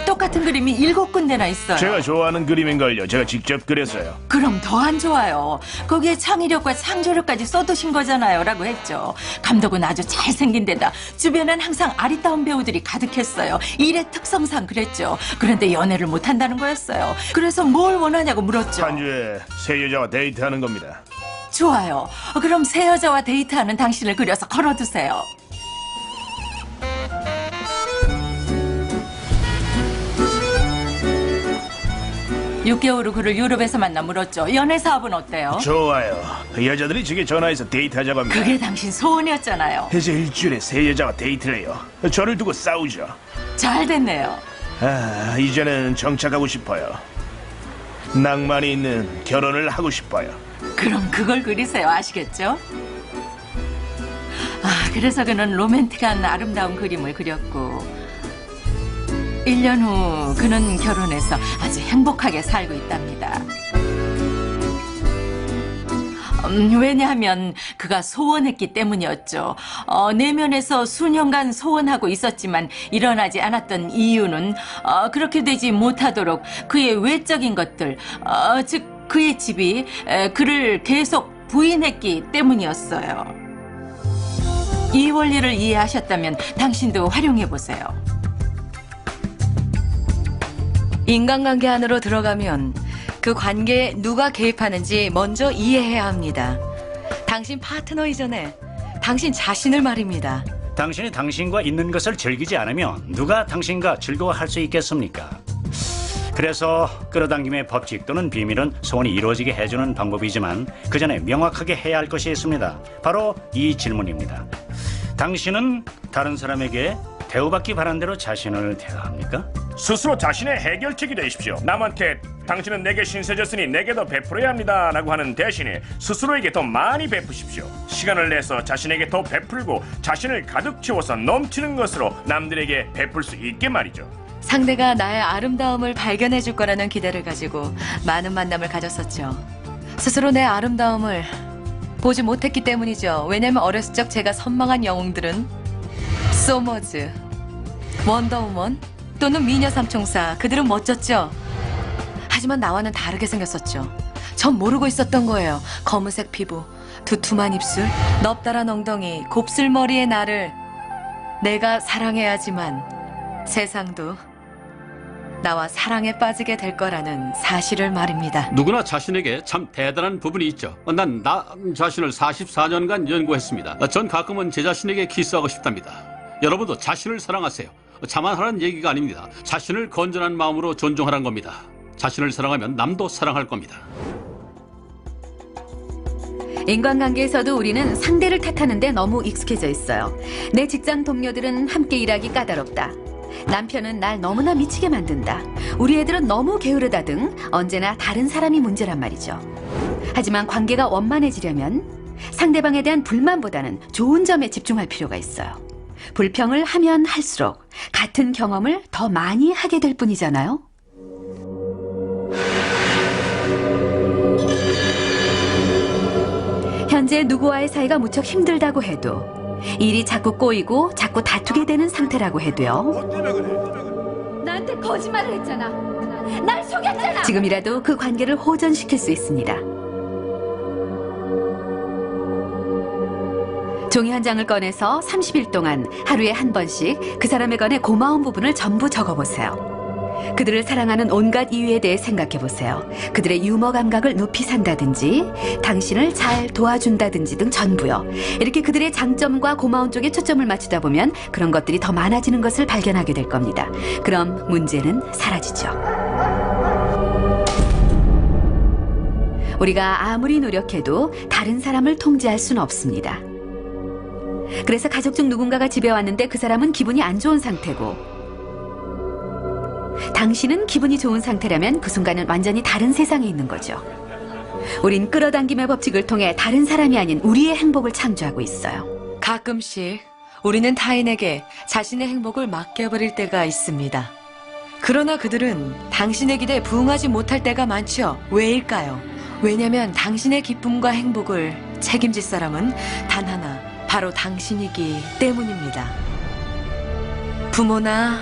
똑같은 그림이 7군데나 있어요. 제가 좋아하는 그림인걸요. 제가 직접 그렸어요. 그럼 더 안 좋아요. 거기에 창의력과 창조력까지 쏟으신 거잖아요 라고 했죠. 감독은 아주 잘생긴 데다 주변엔 항상 아리따운 배우들이 가득했어요. 일의 특성상 그랬죠. 그런데 연애를 못한다는 거였어요. 그래서 뭘 원하냐고 물었죠. 한 주에 새 여자와 데이트하는 겁니다. 좋아요. 그럼 새 여자와 데이트하는 당신을 그려서 걸어두세요. 육 6개월 후 그를 유럽에서 만나 물었죠. 연애 사업은 어때요? 좋아요. 여자들이 제게 전화해서 데이트하자고 합니다. 그게 당신 소원이었잖아요. 이제 일주일에 새 여자와 데이트를 해요. 저를 두고 싸우죠. 잘 됐네요. 이제는 정착하고 싶어요. 낭만이 있는 결혼을 하고 싶어요. 그럼 그걸 그리세요. 아시겠죠? 그래서 그는 로맨틱한 아름다운 그림을 그렸고 1년 후 그는 결혼해서 아주 행복하게 살고 있답니다. 왜냐하면 그가 소원했기 때문이었죠. 내면에서 수년간 소원하고 있었지만 일어나지 않았던 이유는 그렇게 되지 못하도록 그의 외적인 것들, 즉 그의 집이 그를 계속 부인했기 때문이었어요. 이 원리를 이해하셨다면 당신도 활용해보세요. 인간관계 안으로 들어가면 그 관계에 누가 개입하는지 먼저 이해해야 합니다. 당신 파트너 이전에 당신 자신을 말입니다. 당신이 당신과 있는 것을 즐기지 않으면 누가 당신과 즐거워할 수 있겠습니까? 그래서 끌어당김의 법칙 또는 비밀은 소원이 이루어지게 해주는 방법이지만 그 전에 명확하게 해야 할 것이 있습니다. 바로 이 질문입니다. 당신은 다른 사람에게 대우받기 바란 대로 자신을 대하합니까? 스스로 자신의 해결책이 되십시오. 남한테 당신은 내게 신세졌으니 내게 더 베풀어야 합니다 라고 하는 대신에 스스로에게 더 많이 베푸십시오. 시간을 내서 자신에게 더 베풀고 자신을 가득 채워서 넘치는 것으로 남들에게 베풀 수 있게 말이죠. 상대가 나의 아름다움을 발견해 줄 거라는 기대를 가지고 많은 만남을 가졌었죠. 스스로 내 아름다움을 보지 못했기 때문이죠. 왜냐면 어렸을 적 제가 선망한 영웅들은 소머즈, 원더우먼 또는 미녀 삼총사, 그들은 멋졌죠. 하지만 나와는 다르게 생겼었죠. 전 모르고 있었던 거예요. 검은색 피부, 두툼한 입술, 넙다란 엉덩이, 곱슬머리의 나를 내가 사랑해야지만 세상도 나와 사랑에 빠지게 될 거라는 사실을 말입니다. 누구나 자신에게 참 대단한 부분이 있죠. 난 나 자신을 44년간 연구했습니다. 전 가끔은 제 자신에게 키스하고 싶답니다. 여러분도 자신을 사랑하세요. 자만하라는 얘기가 아닙니다. 자신을 건전한 마음으로 존중하라는 겁니다. 자신을 사랑하면 남도 사랑할 겁니다. 인간관계에서도 우리는 상대를 탓하는 데 너무 익숙해져 있어요. 내 직장 동료들은 함께 일하기 까다롭다. 남편은 날 너무나 미치게 만든다. 우리 애들은 너무 게으르다 등 언제나 다른 사람이 문제란 말이죠. 하지만 관계가 원만해지려면 상대방에 대한 불만보다는 좋은 점에 집중할 필요가 있어요. 불평을 하면 할수록 같은 경험을 더 많이 하게 될 뿐이잖아요. 현재 누구와의 사이가 무척 힘들다고 해도 일이 자꾸 꼬이고 자꾸 다투게 되는 상태라고 해도요. 나한테 거짓말을 했잖아. 날 속였잖아. 지금이라도 그 관계를 호전시킬 수 있습니다. 종이 한 장을 꺼내서 30일 동안 하루에 한 번씩 그 사람에 관해 고마운 부분을 전부 적어보세요. 그들을 사랑하는 온갖 이유에 대해 생각해보세요. 그들의 유머 감각을 높이 산다든지 당신을 잘 도와준다든지 등 전부요. 이렇게 그들의 장점과 고마운 쪽에 초점을 맞추다 보면 그런 것들이 더 많아지는 것을 발견하게 될 겁니다. 그럼 문제는 사라지죠. 우리가 아무리 노력해도 다른 사람을 통제할 수는 없습니다. 그래서 가족 중 누군가가 집에 왔는데 그 사람은 기분이 안 좋은 상태고 당신은 기분이 좋은 상태라면 그 순간은 완전히 다른 세상에 있는 거죠. 우린 끌어당김의 법칙을 통해 다른 사람이 아닌 우리의 행복을 창조하고 있어요. 가끔씩 우리는 타인에게 자신의 행복을 맡겨버릴 때가 있습니다. 그러나 그들은 당신의 기대에 부응하지 못할 때가 많죠. 왜일까요? 왜냐면 당신의 기쁨과 행복을 책임질 사람은 단 하나, 바로 당신이기 때문입니다. 부모나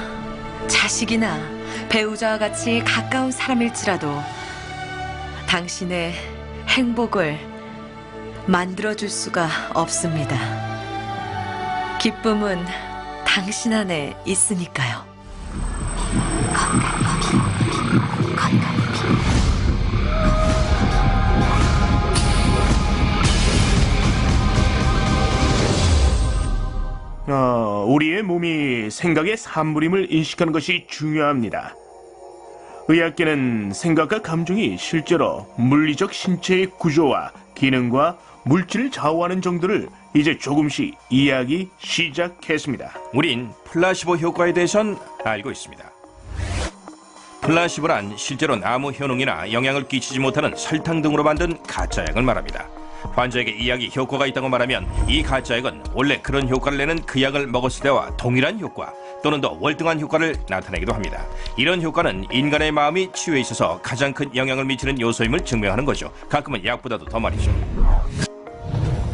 자식이나 배우자와 같이 가까운 사람일지라도 당신의 행복을 만들어줄 수가 없습니다. 기쁨은 당신 안에 있으니까요. 우리의 몸이 생각의 산물임을 인식하는 것이 중요합니다. 의학계는 생각과 감정이 실제로 물리적 신체의 구조와 기능과 물질을 좌우하는 정도를 이제 조금씩 이해하기 시작했습니다. 우린 플라시보 효과에 대해선 알고 있습니다. 플라시보란 실제로는 아무 효능이나 영향을 끼치지 못하는 설탕 등으로 만든 가짜약을 말합니다. 환자에게 이 약이 효과가 있다고 말하면 이 가짜약은 원래 그런 효과를 내는 그 약을 먹었을 때와 동일한 효과 또는 더 월등한 효과를 나타내기도 합니다. 이런 효과는 인간의 마음이 치유에 있어서 가장 큰 영향을 미치는 요소임을 증명하는 거죠. 가끔은 약보다도 더 말이죠.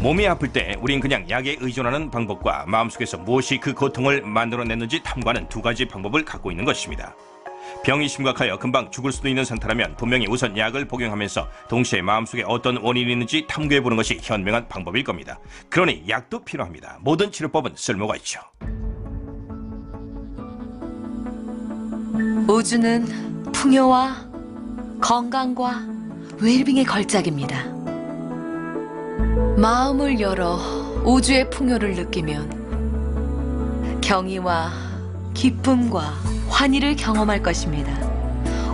몸이 아플 때 우린 그냥 약에 의존하는 방법과 마음속에서 무엇이 그 고통을 만들어냈는지 탐구하는 두 가지 방법을 갖고 있는 것입니다. 병이 심각하여 금방 죽을 수도 있는 상태라면 분명히 우선 약을 복용하면서 동시에 마음속에 어떤 원인이 있는지 탐구해보는 것이 현명한 방법일 겁니다. 그러니 약도 필요합니다. 모든 치료법은 쓸모가 있죠. 우주는 풍요와 건강과 웰빙의 걸작입니다. 마음을 열어 우주의 풍요를 느끼면 경의와 기쁨과 환희를 경험할 것입니다.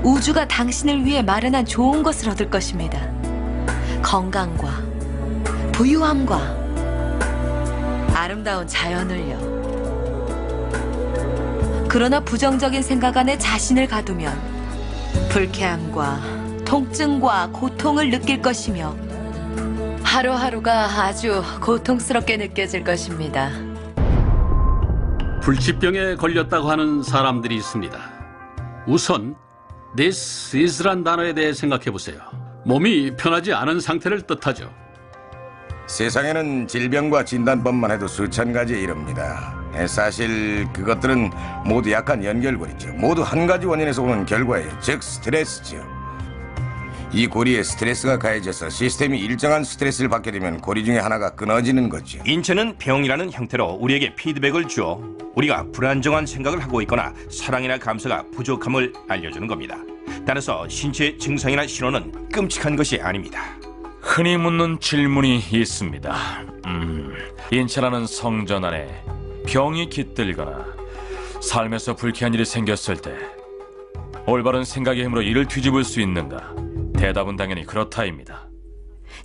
우주가 당신을 위해 마련한 좋은 것을 얻을 것입니다. 건강과 부유함과 아름다운 자연을요. 그러나 부정적인 생각 안에 자신을 가두면 불쾌함과 통증과 고통을 느낄 것이며 하루하루가 아주 고통스럽게 느껴질 것입니다. 불치병에 걸렸다고 하는 사람들이 있습니다. 우선 This is란 단어에 대해 생각해 보세요. 몸이 편하지 않은 상태를 뜻하죠. 세상에는 질병과 진단법만 해도 수천 가지에 이릅니다. 사실 그것들은 모두 약한 연결고리죠. 모두 한 가지 원인에서 오는 결과예요. 즉 스트레스죠. 이 고리에 스트레스가 가해져서 시스템이 일정한 스트레스를 받게 되면 고리 중에 하나가 끊어지는 거죠. 인체는 병이라는 형태로 우리에게 피드백을 주어 우리가 불안정한 생각을 하고 있거나 사랑이나 감사가 부족함을 알려주는 겁니다. 따라서 신체 증상이나 신호는 끔찍한 것이 아닙니다. 흔히 묻는 질문이 있습니다. 인체라는 성전 안에 병이 깃들거나 삶에서 불쾌한 일이 생겼을 때 올바른 생각의 힘으로 이를 뒤집을 수 있는가? 대답은 당연히 그렇다입니다.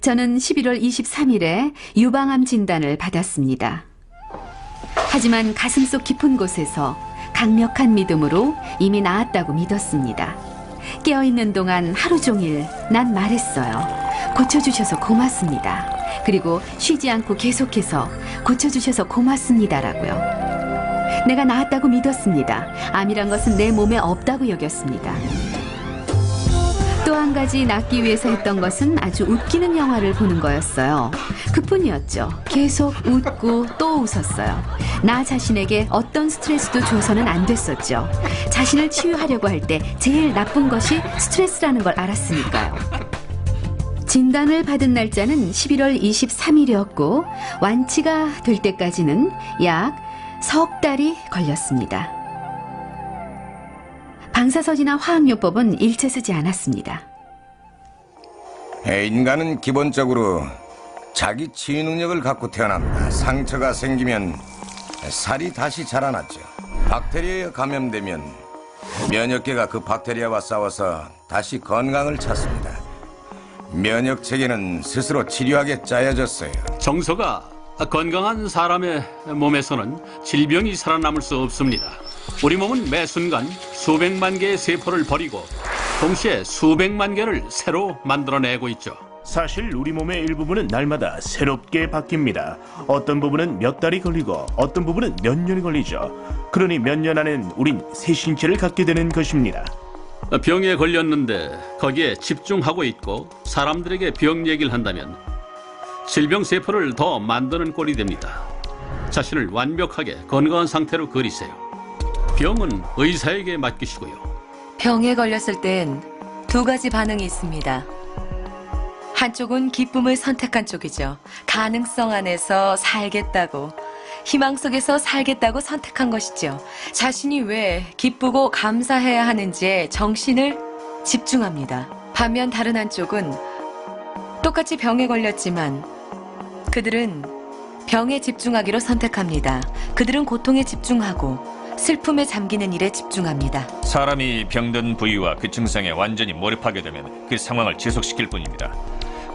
저는 11월 23일에 유방암 진단을 받았습니다. 하지만 가슴속 깊은 곳에서 강력한 믿음으로 이미 나았다고 믿었습니다. 깨어있는 동안 하루 종일 난 말했어요. 고쳐주셔서 고맙습니다. 그리고 쉬지 않고 계속해서 고쳐주셔서 고맙습니다라고요. 내가 나았다고 믿었습니다. 암이란 것은 내 몸에 없다고 여겼습니다. 또 한 가지 낫기 위해서 했던 것은 아주 웃기는 영화를 보는 거였어요. 그뿐이었죠. 계속 웃고 또 웃었어요. 나 자신에게 어떤 스트레스도 줘서는 안 됐었죠. 자신을 치유하려고 할 때 제일 나쁜 것이 스트레스라는 걸 알았으니까요. 진단을 받은 날짜는 11월 23일이었고 완치가 될 때까지는 약 석 달이 걸렸습니다. 방사선이나 화학요법은 일체 쓰지 않았습니다. 인간은 기본적으로 자기 치유 능력을 갖고 태어납니다. 상처가 생기면 살이 다시 자라났죠. 박테리아에 감염되면 면역계가 그 박테리아와 싸워서 다시 건강을 찾습니다. 면역 체계는 스스로 치료하게 짜여졌어요. 정서가 건강한 사람의 몸에서는 질병이 살아남을 수 없습니다. 우리 몸은 매 순간 수백만 개의 세포를 버리고 동시에 수백만 개를 새로 만들어내고 있죠. 사실 우리 몸의 일부분은 날마다 새롭게 바뀝니다. 어떤 부분은 몇 달이 걸리고 어떤 부분은 몇 년이 걸리죠. 그러니 몇 년 안엔 우린 새 신체를 갖게 되는 것입니다. 병에 걸렸는데 거기에 집중하고 있고 사람들에게 병 얘기를 한다면 질병 세포를 더 만드는 꼴이 됩니다. 자신을 완벽하게 건강한 상태로 그리세요. 병은 의사에게 맡기시고요. 병에 걸렸을 땐 두 가지 반응이 있습니다. 한쪽은 기쁨을 선택한 쪽이죠. 가능성 안에서 살겠다고, 희망 속에서 살겠다고 선택한 것이죠. 자신이 왜 기쁘고 감사해야 하는지에 정신을 집중합니다. 반면 다른 한쪽은 똑같이 병에 걸렸지만 그들은 병에 집중하기로 선택합니다. 그들은 고통에 집중하고 슬픔에 잠기는 일에 집중합니다. 사람이 병든 부위와 그 증상에 완전히 몰입하게 되면 그 상황을 지속시킬 뿐입니다.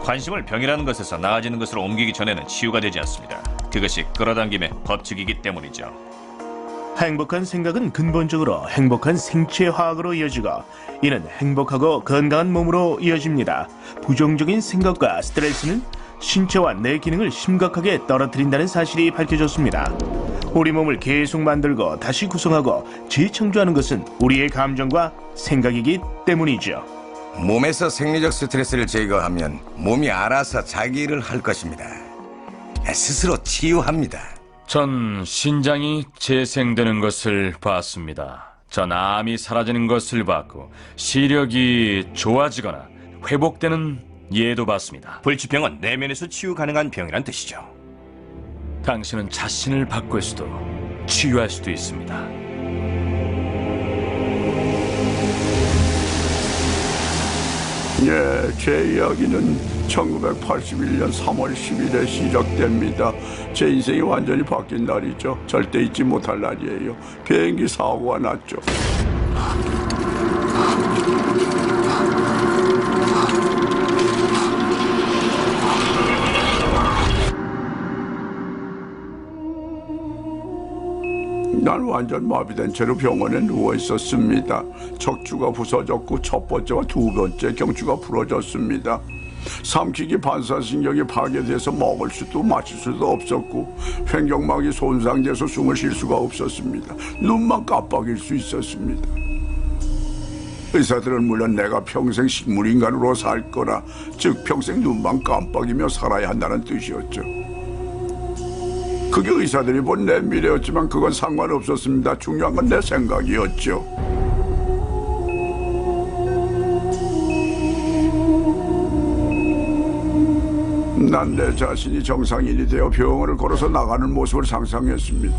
관심을 병이라는 것에서 나아지는 것으로 옮기기 전에는 치유가 되지 않습니다. 그것이 끌어당김의 법칙이기 때문이죠. 행복한 생각은 근본적으로 행복한 생체화학으로 이어지고 이는 행복하고 건강한 몸으로 이어집니다. 부정적인 생각과 스트레스는 신체와 내 기능을 심각하게 떨어뜨린다는 사실이 밝혀졌습니다. 우리 몸을 계속 만들고 다시 구성하고 재창조하는 것은 우리의 감정과 생각이기 때문이죠. 몸에서 생리적 스트레스를 제거하면 몸이 알아서 자기 일을 할 것입니다. 스스로 치유합니다. 전 신장이 재생되는 것을 봤습니다. 전 암이 사라지는 것을 봤고 시력이 좋아지거나 회복되는 예도 봤습니다. 불치병은 내면에서 치유 가능한 병이란 뜻이죠. 당신은 자신을 바꿀 수도 치유할 수도 있습니다. 예, 제 이야기는 1981년 3월 10일에 시작됩니다. 제 인생이 완전히 바뀐 날이죠. 절대 잊지 못할 날이에요. 비행기 사고가 났죠. 난 완전 마비된 채로 병원에 누워 있었습니다. 척추가 부서졌고 첫 번째와 두 번째 경추가 부러졌습니다. 삼키기 반사신경이 파괴돼서 먹을 수도 마실 수도 없었고 횡격막이 손상돼서 숨을 쉴 수가 없었습니다. 눈만 깜빡일 수 있었습니다. 의사들은 물론 내가 평생 식물인간으로 살 거라, 즉 평생 눈만 깜빡이며 살아야 한다는 뜻이었죠. 그게 의사들이 본 내 미래였지만 그건 상관없었습니다. 중요한 건 내 생각이었죠. 난 내 자신이 정상인이 되어 병원을 걸어서 나가는 모습을 상상했습니다.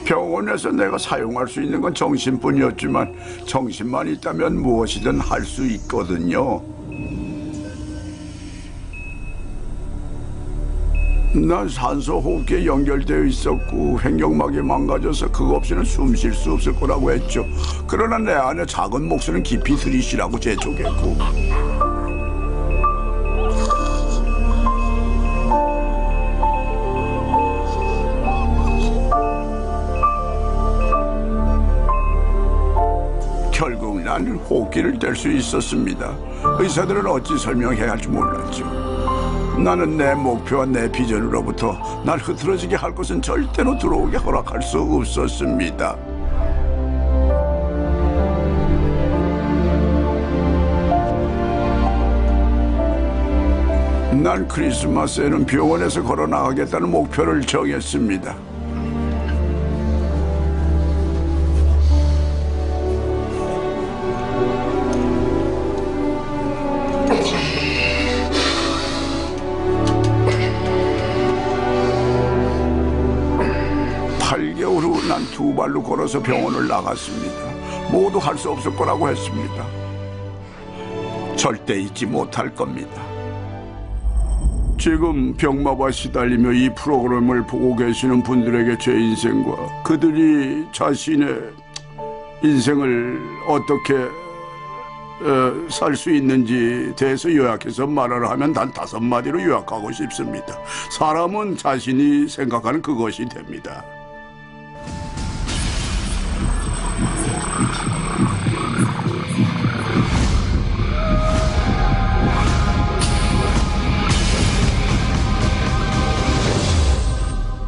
병원에서 내가 사용할 수 있는 건 정신뿐이었지만 정신만 있다면 무엇이든 할 수 있거든요. 난 산소 호흡기에 연결되어 있었고 횡격막이 망가져서 그거 없이는 숨 쉴 수 없을 거라고 했죠. 그러나 내 안에 작은 목소리는 깊이 들이쉬라고 재촉했고 결국 난 호흡기를 뗄 수 있었습니다. 의사들은 어찌 설명해야 할지 몰랐죠. 나는 내 목표와 내 비전으로부터 날 흐트러지게 할 것은 절대로 들어오게 허락할 수 없었습니다. 난 크리스마스에는 병원에서 걸어 나가겠다는 목표를 정했습니다. 난 두 발로 걸어서 병원을 나갔습니다. 모두 할 수 없을 거라고 했습니다. 절대 잊지 못할 겁니다. 지금 병마와 시달리며 이 프로그램을 보고 계시는 분들에게 제 인생과 그들이 자신의 인생을 어떻게 살 수 있는지 대해서 요약해서 말을 하면 단 5마디로 요약하고 싶습니다. 사람은 자신이 생각하는 그것이 됩니다.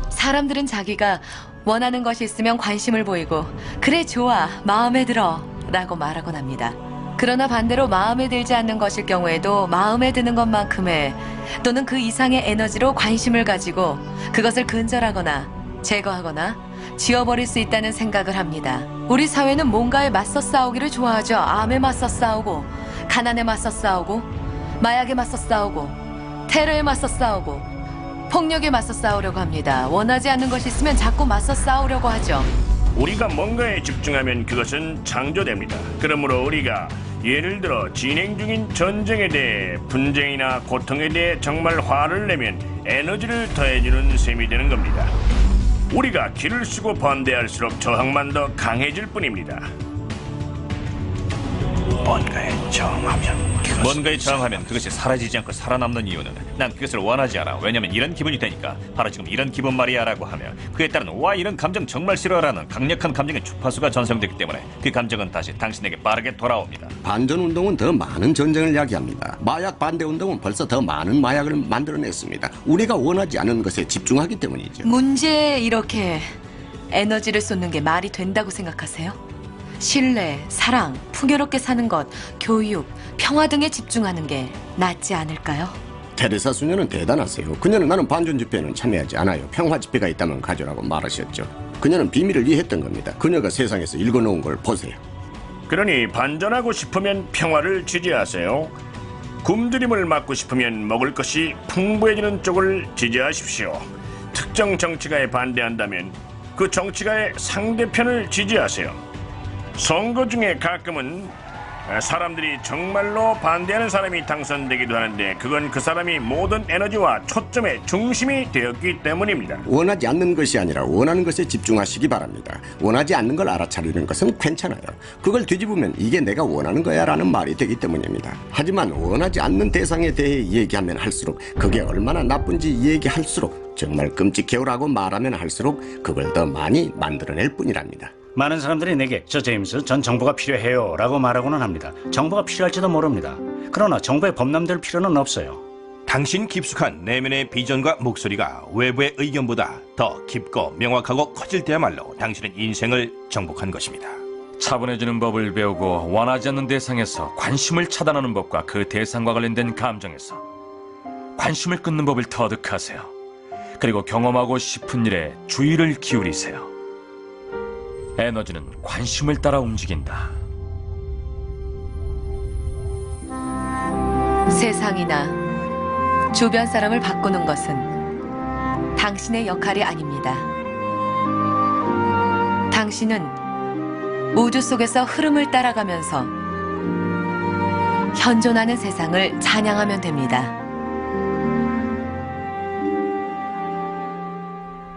사람들은 자기가 원하는 것이 있으면 관심을 보이고 그래 좋아 마음에 들어 라고 말하곤 합니다. 그러나 반대로 마음에 들지 않는 것일 경우에도 마음에 드는 것만큼의 또는 그 이상의 에너지로 관심을 가지고 그것을 근절하거나 제거하거나 지워버릴 수 있다는 생각을 합니다. 우리 사회는 뭔가에 맞서 싸우기를 좋아하죠. 암에 맞서 싸우고 가난에 맞서 싸우고 마약에 맞서 싸우고 테러에 맞서 싸우고 폭력에 맞서 싸우려고 합니다. 원하지 않는 것이 있으면 자꾸 맞서 싸우려고 하죠. 우리가 뭔가에 집중하면 그것은 창조됩니다. 그러므로 우리가 예를 들어 진행 중인 전쟁에 대해 분쟁이나 고통에 대해 정말 화를 내면 에너지를 더해주는 셈이 되는 겁니다. 우리가 기를 쓰고 반대할수록 저항만 더 강해질 뿐입니다. 뭔가에 저항하면 그것이 사라지지 않고 살아남는 이유는 난 그것을 원하지 않아. 왜냐면 이런 기분이 되니까. 바로 지금 이런 기분 말이야 라고 하며 그에 따른 와 이런 감정 정말 싫어라는 강력한 감정의 주파수가 전송되기 때문에 그 감정은 다시 당신에게 빠르게 돌아옵니다. 반전운동은 더 많은 전쟁을 야기합니다. 마약 반대운동은 벌써 더 많은 마약을 만들어냈습니다. 우리가 원하지 않은 것에 집중하기 때문이죠. 문제에 이렇게 에너지를 쏟는 게 말이 된다고 생각하세요? 신뢰, 사랑, 풍요롭게 사는 것, 교육, 평화 등에 집중하는 게 낫지 않을까요? 테레사 수녀는 대단하세요. 그녀는 나는 반전 집회에는 참여하지 않아요. 평화 집회가 있다면 가져라고 말하셨죠. 그녀는 비밀을 이해했던 겁니다. 그녀가 세상에서 읽어놓은 걸 보세요. 그러니 반전하고 싶으면 평화를 지지하세요. 굶주림을 막고 싶으면 먹을 것이 풍부해지는 쪽을 지지하십시오. 특정 정치가에 반대한다면 그 정치가의 상대편을 지지하세요. 선거 중에 가끔은 사람들이 정말로 반대하는 사람이 당선되기도 하는데 그건 그 사람이 모든 에너지와 초점의 중심이 되었기 때문입니다. 원하지 않는 것이 아니라 원하는 것에 집중하시기 바랍니다. 원하지 않는 걸 알아차리는 것은 괜찮아요. 그걸 뒤집으면 이게 내가 원하는 거야 라는 말이 되기 때문입니다. 하지만 원하지 않는 대상에 대해 얘기하면 할수록 그게 얼마나 나쁜지 얘기할수록 정말 끔찍해요라고 말하면 할수록 그걸 더 많이 만들어낼 뿐이랍니다. 많은 사람들이 내게 저 제임스 전 정보가 필요해요 라고 말하고는 합니다. 정보가 필요할지도 모릅니다. 그러나 정보에 범람될 필요는 없어요. 당신 깊숙한 내면의 비전과 목소리가 외부의 의견보다 더 깊고 명확하고 커질 때야말로 당신은 인생을 정복한 것입니다. 차분해지는 법을 배우고 원하지 않는 대상에서 관심을 차단하는 법과 그 대상과 관련된 감정에서 관심을 끊는 법을 터득하세요. 그리고 경험하고 싶은 일에 주의를 기울이세요. 에너지는 관심을 따라 움직인다. 세상이나 주변 사람을 바꾸는 것은 당신의 역할이 아닙니다. 당신은 우주 속에서 흐름을 따라가면서 현존하는 세상을 찬양하면 됩니다.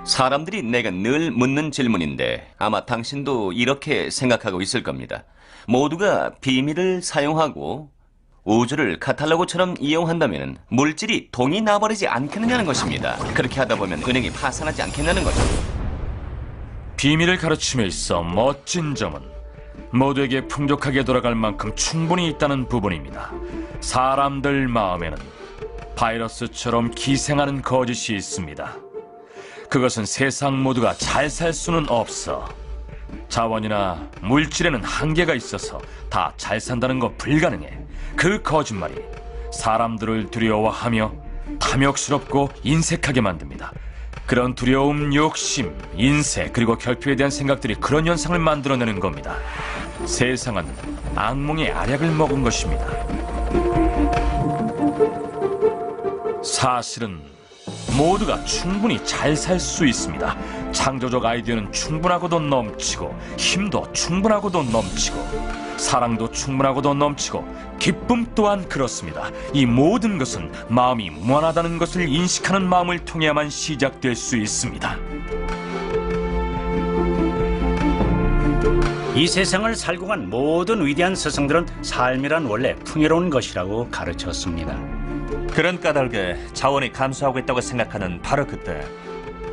사람들이 내가 늘 묻는 질문인데 아마 당신도 이렇게 생각하고 있을 겁니다. 모두가 비밀을 사용하고 우주를 카탈로그처럼 이용한다면 물질이 동이 나버리지 않겠느냐는 것입니다. 그렇게 하다 보면 은행이 파산하지 않겠냐는 거죠. 비밀을 가르침에 있어 멋진 점은 모두에게 풍족하게 돌아갈 만큼 충분히 있다는 부분입니다. 사람들 마음에는 바이러스처럼 기생하는 거짓이 있습니다. 그것은 세상 모두가 잘 살 수는 없어. 자원이나 물질에는 한계가 있어서 다 잘 산다는 거 불가능해. 그 거짓말이 사람들을 두려워하며 탐욕스럽고 인색하게 만듭니다. 그런 두려움, 욕심, 인색, 그리고 결핍에 대한 생각들이 그런 현상을 만들어내는 겁니다. 세상은 악몽의 알약을 먹은 것입니다. 사실은 모두가 충분히 잘 살 수 있습니다. 창조적 아이디어는 충분하고도 넘치고 힘도 충분하고도 넘치고 사랑도 충분하고도 넘치고 기쁨 또한 그렇습니다. 이 모든 것은 마음이 무한하다는 것을 인식하는 마음을 통해야만 시작될 수 있습니다. 이 세상을 살고 간 모든 위대한 스승들은 삶이란 원래 풍요로운 것이라고 가르쳤습니다. 그런 까닭에 자원이 감소하고 있다고 생각하는 바로 그때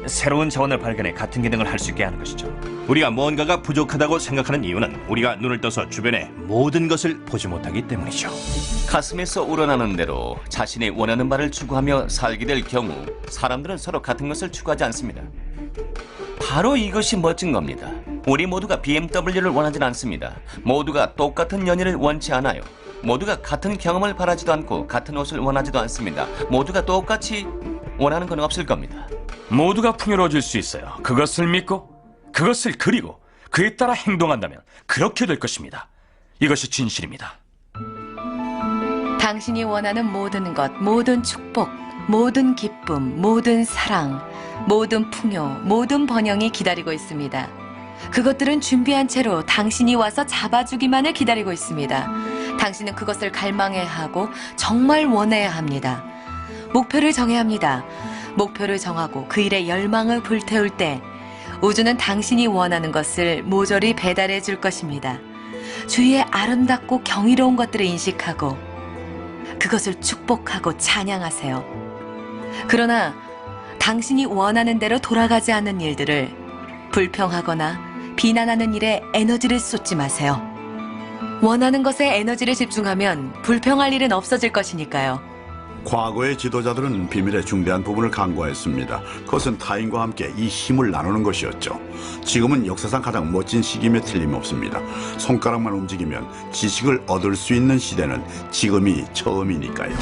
새로운 자원을 발견해 같은 기능을 할 수 있게 하는 것이죠. 우리가 뭔가가 부족하다고 생각하는 이유는 우리가 눈을 떠서 주변의 모든 것을 보지 못하기 때문이죠. 가슴에서 우러나는 대로 자신이 원하는 바를 추구하며 살게 될 경우 사람들은 서로 같은 것을 추구하지 않습니다. 바로 이것이 멋진 겁니다. 우리 모두가 BMW를 원하진 않습니다. 모두가 똑같은 연인을 원치 않아요. 모두가 같은 경험을 바라지도 않고 같은 옷을 원하지도 않습니다. 모두가 똑같이 원하는 건 없을 겁니다. 모두가 풍요로워질 수 있어요. 그것을 믿고 그것을 그리고 그에 따라 행동한다면 그렇게 될 것입니다. 이것이 진실입니다. 당신이 원하는 모든 것, 모든 축복, 모든 기쁨, 모든 사랑, 모든 풍요, 모든 번영이 기다리고 있습니다. 그것들은 준비한 채로 당신이 와서 잡아주기만을 기다리고 있습니다. 당신은 그것을 갈망해야 하고 정말 원해야 합니다. 목표를 정해야 합니다. 목표를 정하고 그 일에 열망을 불태울 때 우주는 당신이 원하는 것을 모조리 배달해 줄 것입니다. 주위의 아름답고 경이로운 것들을 인식하고 그것을 축복하고 찬양하세요. 그러나 당신이 원하는 대로 돌아가지 않는 일들을 불평하거나 비난하는 일에 에너지를 쏟지 마세요. 원하는 것에 에너지를 집중하면 불평할 일은 없어질 것이니까요. 과거의 지도자들은 비밀의 중대한 부분을 강구했습니다. 그것은 타인과 함께 이 힘을 나누는 것이었죠. 지금은 역사상 가장 멋진 시기임에 틀림없습니다. 손가락만 움직이면 지식을 얻을 수 있는 시대는 지금이 처음이니까요.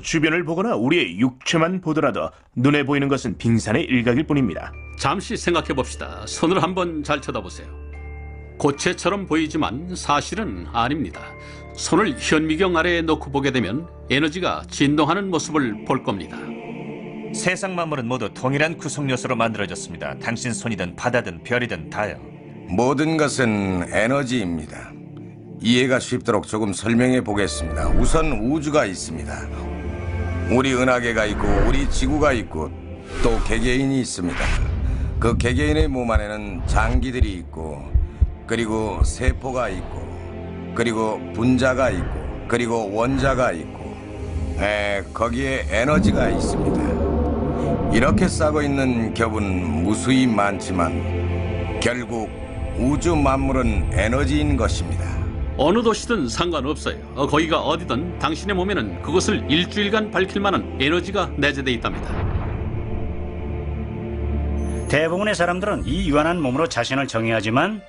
주변을 보거나 우리의 육체만 보더라도 눈에 보이는 것은 빙산의 일각일 뿐입니다. 잠시 생각해 봅시다. 손을 한번 잘 쳐다보세요. 고체처럼 보이지만 사실은 아닙니다. 손을 현미경 아래에 놓고 보게 되면 에너지가 진동하는 모습을 볼 겁니다. 세상 만물은 모두 동일한 구성 요소로 만들어졌습니다. 당신 손이든 바다든 별이든 다요. 모든 것은 에너지입니다. 이해가 쉽도록 조금 설명해 보겠습니다. 우선 우주가 있습니다. 우리 은하계가 있고 우리 지구가 있고 또 개개인이 있습니다. 그 개개인의 몸 안에는 장기들이 있고 그리고 세포가 있고 그리고 분자가 있고 그리고 원자가 있고 거기에 에너지가 있습니다. 이렇게 싸고 있는 겹은 무수히 많지만 결국 우주 만물은 에너지인 것입니다. 어느 도시든 상관없어요. 거기가 어디든 당신의 몸에는 그것을 일주일간 밝힐 만한 에너지가 내재돼 있답니다. 대부분의 사람들은 이 유한한 몸으로 자신을 정의하지만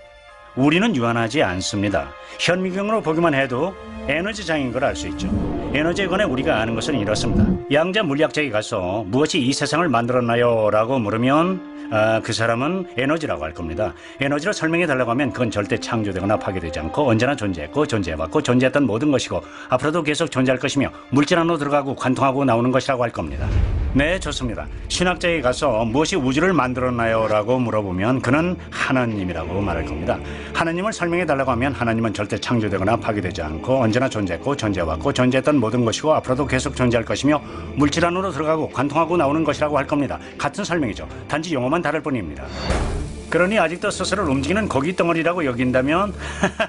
우리는 유한하지 않습니다. 현미경으로 보기만 해도 에너지장인 걸 알 수 있죠. 에너지에 관해 우리가 아는 것은 이렇습니다. 양자 물리학자에 가서 무엇이 이 세상을 만들었나요? 라고 물으면 그 사람은 에너지라고 할 겁니다. 에너지로 설명해 달라고 하면 그건 절대 창조되거나 파괴되지 않고 언제나 존재했고 존재해왔고 존재했던 모든 것이고 앞으로도 계속 존재할 것이며 물질 안으로 들어가고 관통하고 나오는 것이라고 할 겁니다. 네, 좋습니다. 신학자에 가서 무엇이 우주를 만들었나요? 라고 물어보면 그는 하나님이라고 말할 겁니다. 하나님을 설명해 달라고 하면 하나님은 절대 창조되거나 파괴되지 않고 언제나 존재했고 존재해왔고 존재했던 모든 것이고 앞으로도 계속 존재할 것이며 물질 안으로 들어가고 관통하고 나오는 것이라고 할 겁니다. 같은 설명이죠. 단지 용어만 다를 뿐입니다. 그러니 아직도 스스로를 움직이는 고기 덩어리라고 여긴다면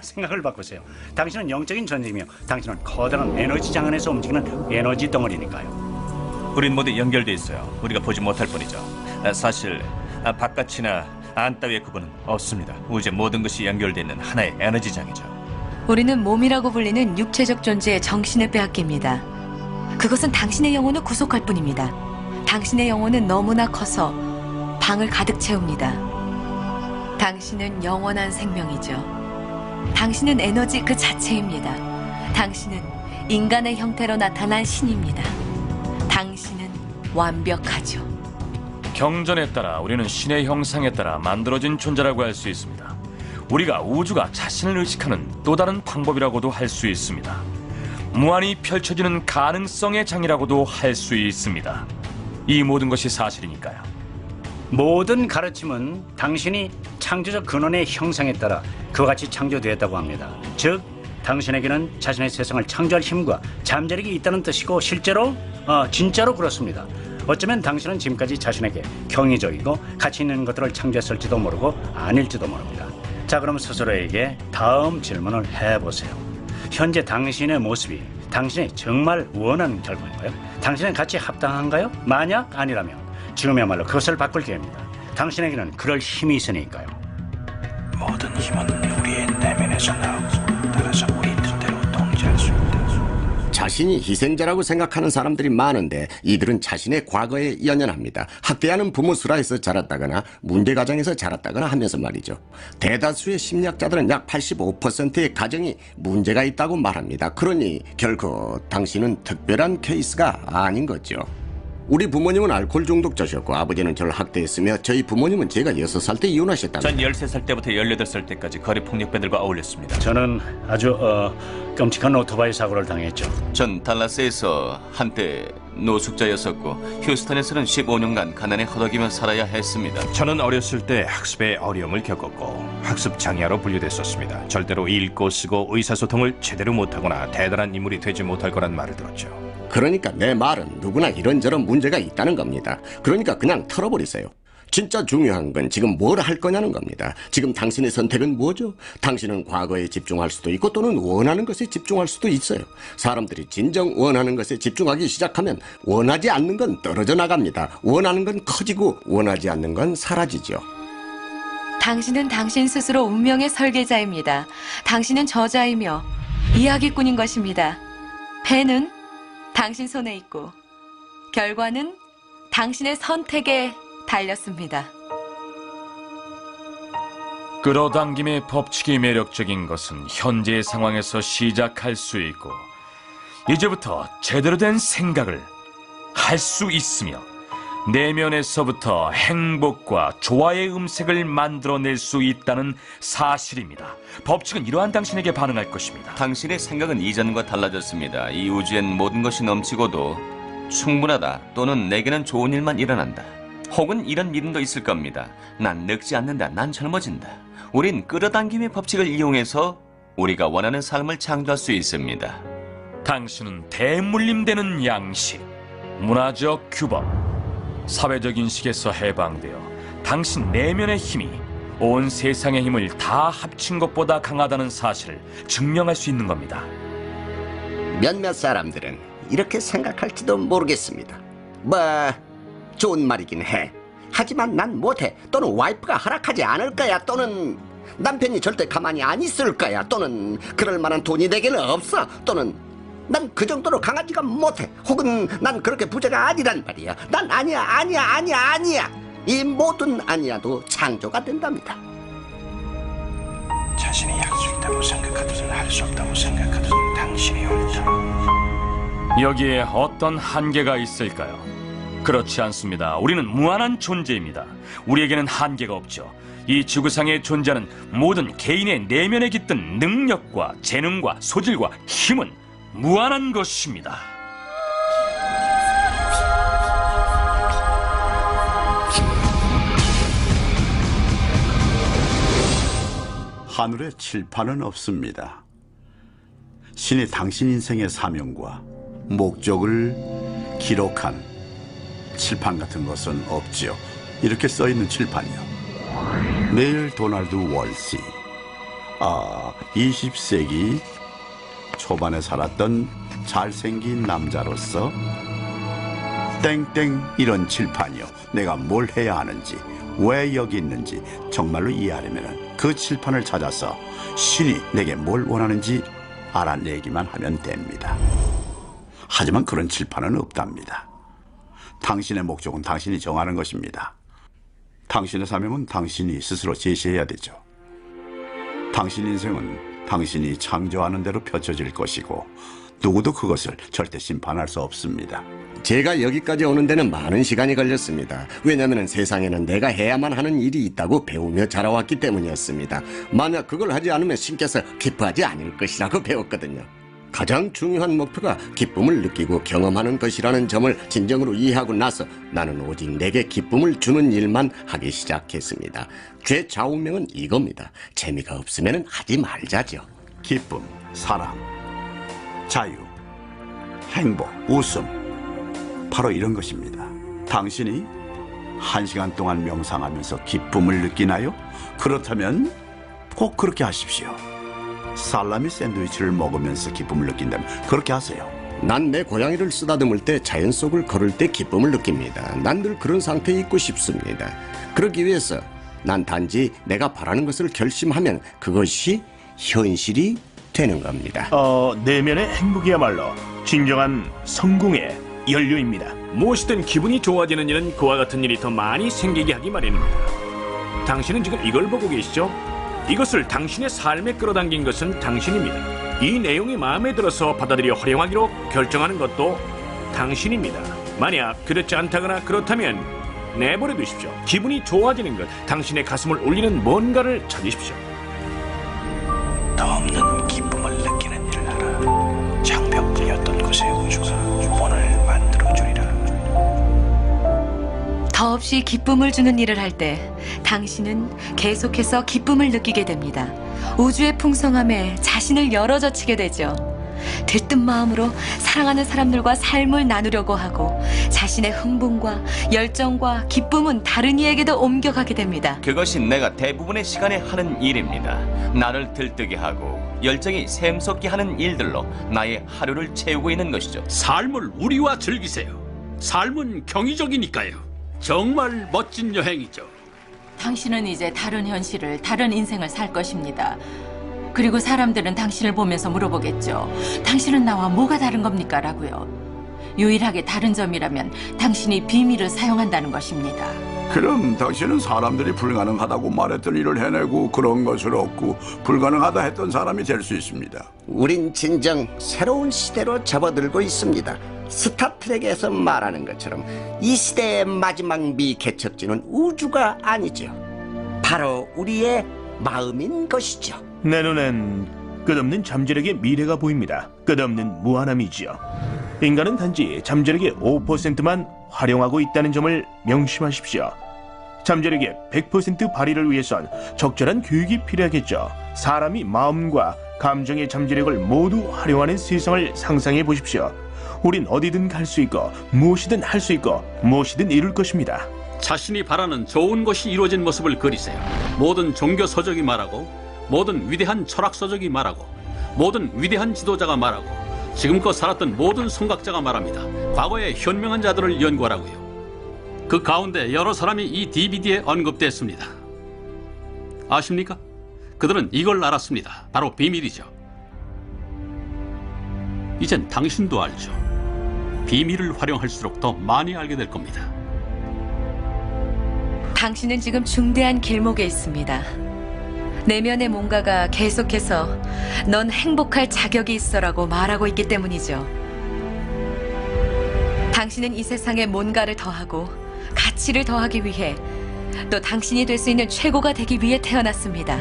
생각을 바꾸세요. 당신은 영적인 존재이며 당신은 커다란 에너지 장안에서 움직이는 에너지 덩어리니까요. 우린 모두 연결돼 있어요. 우리가 보지 못할 뿐이죠. 사실 바깥이나 안 따위의 구분은 없습니다. 우주의 모든 것이 연결돼 있는 하나의 에너지장이죠. 우리는 몸이라고 불리는 육체적 존재의 정신을 빼앗깁니다. 그것은 당신의 영혼을 구속할 뿐입니다. 당신의 영혼은 너무나 커서 방을 가득 채웁니다. 당신은 영원한 생명이죠. 당신은 에너지 그 자체입니다. 당신은 인간의 형태로 나타난 신입니다. 당신은 완벽하죠. 경전에 따라 우리는 신의 형상에 따라 만들어진 존재라고 할 수 있습니다. 우리가 우주가 자신을 의식하는 또 다른 방법이라고도 할 수 있습니다. 무한히 펼쳐지는 가능성의 장이라고도 할 수 있습니다. 이 모든 것이 사실이니까요. 모든 가르침은 당신이 창조적 근원의 형상에 따라 그와 같이 창조되었다고 합니다. 즉 당신에게는 자신의 세상을 창조할 힘과 잠재력이 있다는 뜻이고 실제로 진짜로 그렇습니다. 어쩌면 당신은 지금까지 자신에게 경이적이고 가치 있는 것들을 창조했을지도 모르고 아닐지도 모릅니다. 자, 그럼 스스로에게 다음 질문을 해보세요. 현재 당신의 모습이 당신이 정말 원하는 결과인가요? 당신은 같이 합당한가요? 만약 아니라면 지금이야말로 그것을 바꿀 기회입니다. 당신에게는 그럴 힘이 있으니까요. 모든 힘은 우리의 내면에서 나오고 따라서 우리 뜻대로 통제할 수 있다. 자신이 희생자라고 생각하는 사람들이 많은데 이들은 자신의 과거에 연연합니다. 학대하는 부모 수라에서 자랐다거나 문제 가정에서 자랐다거나 하면서 말이죠. 대다수의 심리학자들은 약 85%의 가정이 문제가 있다고 말합니다. 그러니 결코 당신은 특별한 케이스가 아닌 거죠. 우리 부모님은 알코올 중독자셨고 아버지는 저를 학대했으며 저희 부모님은 제가 6살 때 이혼하셨답니다. 전 13살 때부터 18살 때까지 거리 폭력배들과 어울렸습니다. 저는 아주 끔찍한 오토바이 사고를 당했죠. 전 달라스에서 한때 노숙자였었고 휴스턴에서는 15년간 가난에 허덕이며 살아야 했습니다. 저는 어렸을 때 학습에 어려움을 겪었고 학습 장애아로 분류됐었습니다. 절대로 읽고 쓰고 의사소통을 제대로 못하거나 대단한 인물이 되지 못할 거란 말을 들었죠. 그러니까 내 말은 누구나 이런저런 문제가 있다는 겁니다. 그러니까 그냥 털어버리세요. 진짜 중요한 건 지금 뭘 할 거냐는 겁니다. 지금 당신의 선택은 뭐죠? 당신은 과거에 집중할 수도 있고 또는 원하는 것에 집중할 수도 있어요. 사람들이 진정 원하는 것에 집중하기 시작하면 원하지 않는 건 떨어져 나갑니다. 원하는 건 커지고 원하지 않는 건 사라지죠. 당신은 당신 스스로 운명의 설계자입니다. 당신은 저자이며 이야기꾼인 것입니다. 펜은 당신 손에 있고 결과는 당신의 선택에 달렸습니다. 끌어당김의 법칙이 매력적인 것은 현재의 상황에서 시작할 수 있고 이제부터 제대로 된 생각을 할 수 있으며 내면에서부터 행복과 조화의 음색을 만들어낼 수 있다는 사실입니다. 법칙은 이러한 당신에게 반응할 것입니다. 당신의 생각은 이전과 달라졌습니다. 이 우주엔 모든 것이 넘치고도 충분하다 또는 내게는 좋은 일만 일어난다. 혹은 이런 믿음도 있을 겁니다. 난 늙지 않는다. 난 젊어진다. 우린 끌어당김의 법칙을 이용해서 우리가 원하는 삶을 창조할 수 있습니다. 당신은 대물림되는 양식, 문화적 규범, 사회적 인식에서 해방되어 당신 내면의 힘이 온 세상의 힘을 다 합친 것보다 강하다는 사실을 증명할 수 있는 겁니다. 몇몇 사람들은 이렇게 생각할지도 모르겠습니다. 뭐 좋은 말이긴 해. 하지만 난 못해. 또는 와이프가 허락하지 않을 거야. 또는 남편이 절대 가만히 안 있을 거야. 또는 그럴 만한 돈이 내게는 없어. 또는 난 그 정도로 강하지가 못해. 혹은 난 그렇게 부자가 아니란 말이야. 난 아니야. 이 모든 아니야도 창조가 된답니다. 자신이 할 수 있다고 생각하듯은 할 수 없다고 생각하듯은 당신이 옳다. 여기에 어떤 한계가 있을까요? 그렇지 않습니다. 우리는 무한한 존재입니다. 우리에게는 한계가 없죠. 이 지구상에 존재하는 모든 개인의 내면에 깃든 능력과 재능과 소질과 힘은 무한한 것입니다. 하늘에 칠판은 없습니다. 신이 당신 인생의 사명과 목적을 기록한 칠판 같은 것은 없지요. 이렇게 써있는 칠판이요. 네일 도널드 월시. 20세기 초반에 살았던 잘생긴 남자로서 땡땡 이런 칠판이요. 내가 뭘 해야 하는지, 왜 여기 있는지 정말로 이해하려면 그 칠판을 찾아서 신이 내게 뭘 원하는지 알아내기만 하면 됩니다. 하지만 그런 칠판은 없답니다. 당신의 목적은 당신이 정하는 것입니다. 당신의 사명은 당신이 스스로 제시해야 되죠. 당신 인생은 당신이 창조하는 대로 펼쳐질 것이고 누구도 그것을 절대 심판할 수 없습니다. 제가 여기까지 오는 데는 많은 시간이 걸렸습니다. 왜냐하면 세상에는 내가 해야만 하는 일이 있다고 배우며 자라왔기 때문이었습니다. 만약 그걸 하지 않으면 신께서 기뻐하지 않을 것이라고 배웠거든요. 가장 중요한 목표가 기쁨을 느끼고 경험하는 것이라는 점을 진정으로 이해하고 나서 나는 오직 내게 기쁨을 주는 일만 하기 시작했습니다. 제 좌우명은 이겁니다. 재미가 없으면 하지 말자죠. 기쁨, 사랑, 자유, 행복, 웃음, 바로 이런 것입니다. 당신이 1시간 동안 명상하면서 기쁨을 느끼나요? 그렇다면 꼭 그렇게 하십시오. 살라미 샌드위치를 먹으면서 기쁨을 느낀다면 그렇게 하세요. 난 내 고양이를 쓰다듬을 때, 자연 속을 걸을 때 기쁨을 느낍니다. 난 늘 그런 상태에 있고 싶습니다. 그러기 위해서 난 단지 내가 바라는 것을 결심하면 그것이 현실이 되는 겁니다. 내면의 행복이야말로 진정한 성공의 연료입니다. 무엇이든 기분이 좋아지는 일은 그와 같은 일이 더 많이 생기게 하기 마련입니다. 당신은 지금 이걸 보고 계시죠? 이것을 당신의 삶에 끌어당긴 것은 당신입니다. 이 내용이 마음에 들어서 받아들여 활용하기로 결정하는 것도 당신입니다. 만약 그렇지 않다거나 그렇다면 내버려 두십시오. 기분이 좋아지는 것, 당신의 가슴을 울리는 뭔가를 찾으십시오. 더 없는 기쁨을 느끼는 일을 하라. 장벽뿐이었던 곳의 우주가 오늘 만들어주리라. 더없이 기쁨을 주는 일을 할 때 당신은 계속해서 기쁨을 느끼게 됩니다. 우주의 풍성함에 자신을 열어젖히게 되죠. 들뜬 마음으로 사랑하는 사람들과 삶을 나누려고 하고 자신의 흥분과 열정과 기쁨은 다른 이에게도 옮겨가게 됩니다. 그것이 내가 대부분의 시간에 하는 일입니다. 나를 들뜨게 하고 열정이 샘솟게 하는 일들로 나의 하루를 채우고 있는 것이죠. 삶을 우리와 즐기세요. 삶은 경이적이니까요. 정말 멋진 여행이죠. 당신은 이제 다른 현실을, 다른 인생을 살 것입니다. 그리고 사람들은 당신을 보면서 물어보겠죠. 당신은 나와 뭐가 다른 겁니까? 라고요. 유일하게 다른 점이라면 당신이 비밀을 사용한다는 것입니다. 그럼 당신은 사람들이 불가능하다고 말했던 일을 해내고 그런 것을 얻고 불가능하다 했던 사람이 될 수 있습니다. 우린 진정 새로운 시대로 접어들고 있습니다. 스타트rek에서 말하는 것처럼 이 시대의 마지막 미개척지는 우주가 아니죠. 바로 우리의 마음인 것이죠. 내 눈엔 끝없는 잠재력의 미래가 보입니다. 끝없는 무한함이지요. 인간은 단지 잠재력의 5%만 활용하고 있다는 점을 명심하십시오. 잠재력의 100% 발휘를 위해선 적절한 교육이 필요하겠죠. 사람이 마음과 감정의 잠재력을 모두 활용하는 세상을 상상해 보십시오. 우린 어디든 갈 수 있고 무엇이든 할 수 있고 무엇이든 이룰 것입니다. 자신이 바라는 좋은 것이 이루어진 모습을 그리세요. 모든 종교 서적이 말하고, 모든 위대한 철학 서적이 말하고, 모든 위대한 지도자가 말하고, 지금껏 살았던 모든 성각자가 말합니다. 과거의 현명한 자들을 연구하라고요. 그 가운데 여러 사람이 이 DVD에 언급됐습니다. 아십니까? 그들은 이걸 알았습니다. 바로 비밀이죠. 이젠 당신도 알죠. 비밀을 활용할수록 더 많이 알게 될 겁니다. 당신은 지금 중대한 길목에 있습니다. 내면의 뭔가가 계속해서 넌 행복할 자격이 있어라고 말하고 있기 때문이죠. 당신은 이 세상에 뭔가를 더하고 가치를 더하기 위해, 또 당신이 될 수 있는 최고가 되기 위해 태어났습니다.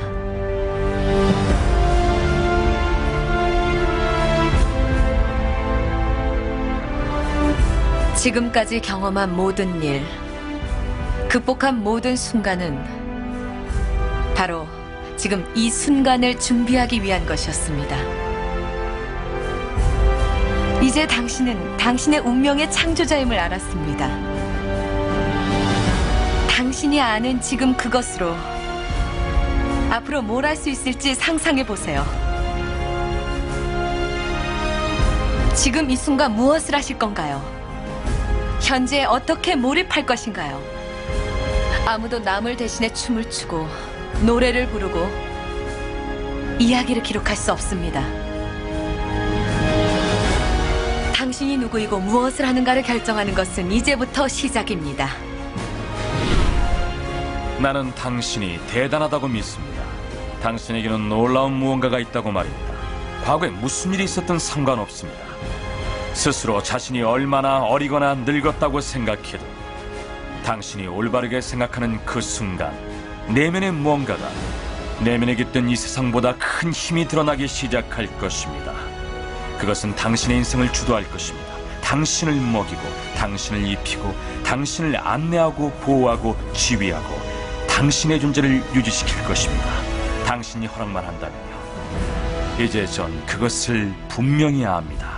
지금까지 경험한 모든 일, 극복한 모든 순간은 바로 지금 이 순간을 준비하기 위한 것이었습니다. 이제 당신은 당신의 운명의 창조자임을 알았습니다. 당신이 아는 지금 그것으로 앞으로 뭘 할 수 있을지 상상해 보세요. 지금 이 순간 무엇을 하실 건가요? 현재에 어떻게 몰입할 것인가요? 아무도 남을 대신해 춤을 추고 노래를 부르고 이야기를 기록할 수 없습니다. 당신이 누구이고 무엇을 하는가를 결정하는 것은 이제부터 시작입니다. 나는 당신이 대단하다고 믿습니다. 당신에게는 놀라운 무언가가 있다고 말입니다. 과거에 무슨 일이 있었든 상관없습니다. 스스로 자신이 얼마나 어리거나 늙었다고 생각해도 당신이 올바르게 생각하는 그 순간 내면의 무언가가 내면에 깃든 이 세상보다 큰 힘이 드러나기 시작할 것입니다. 그것은 당신의 인생을 주도할 것입니다. 당신을 먹이고 당신을 입히고 당신을 안내하고 보호하고 지휘하고 당신의 존재를 유지시킬 것입니다. 당신이 허락만 한다면요. 이제 전 그것을 분명히 압니다.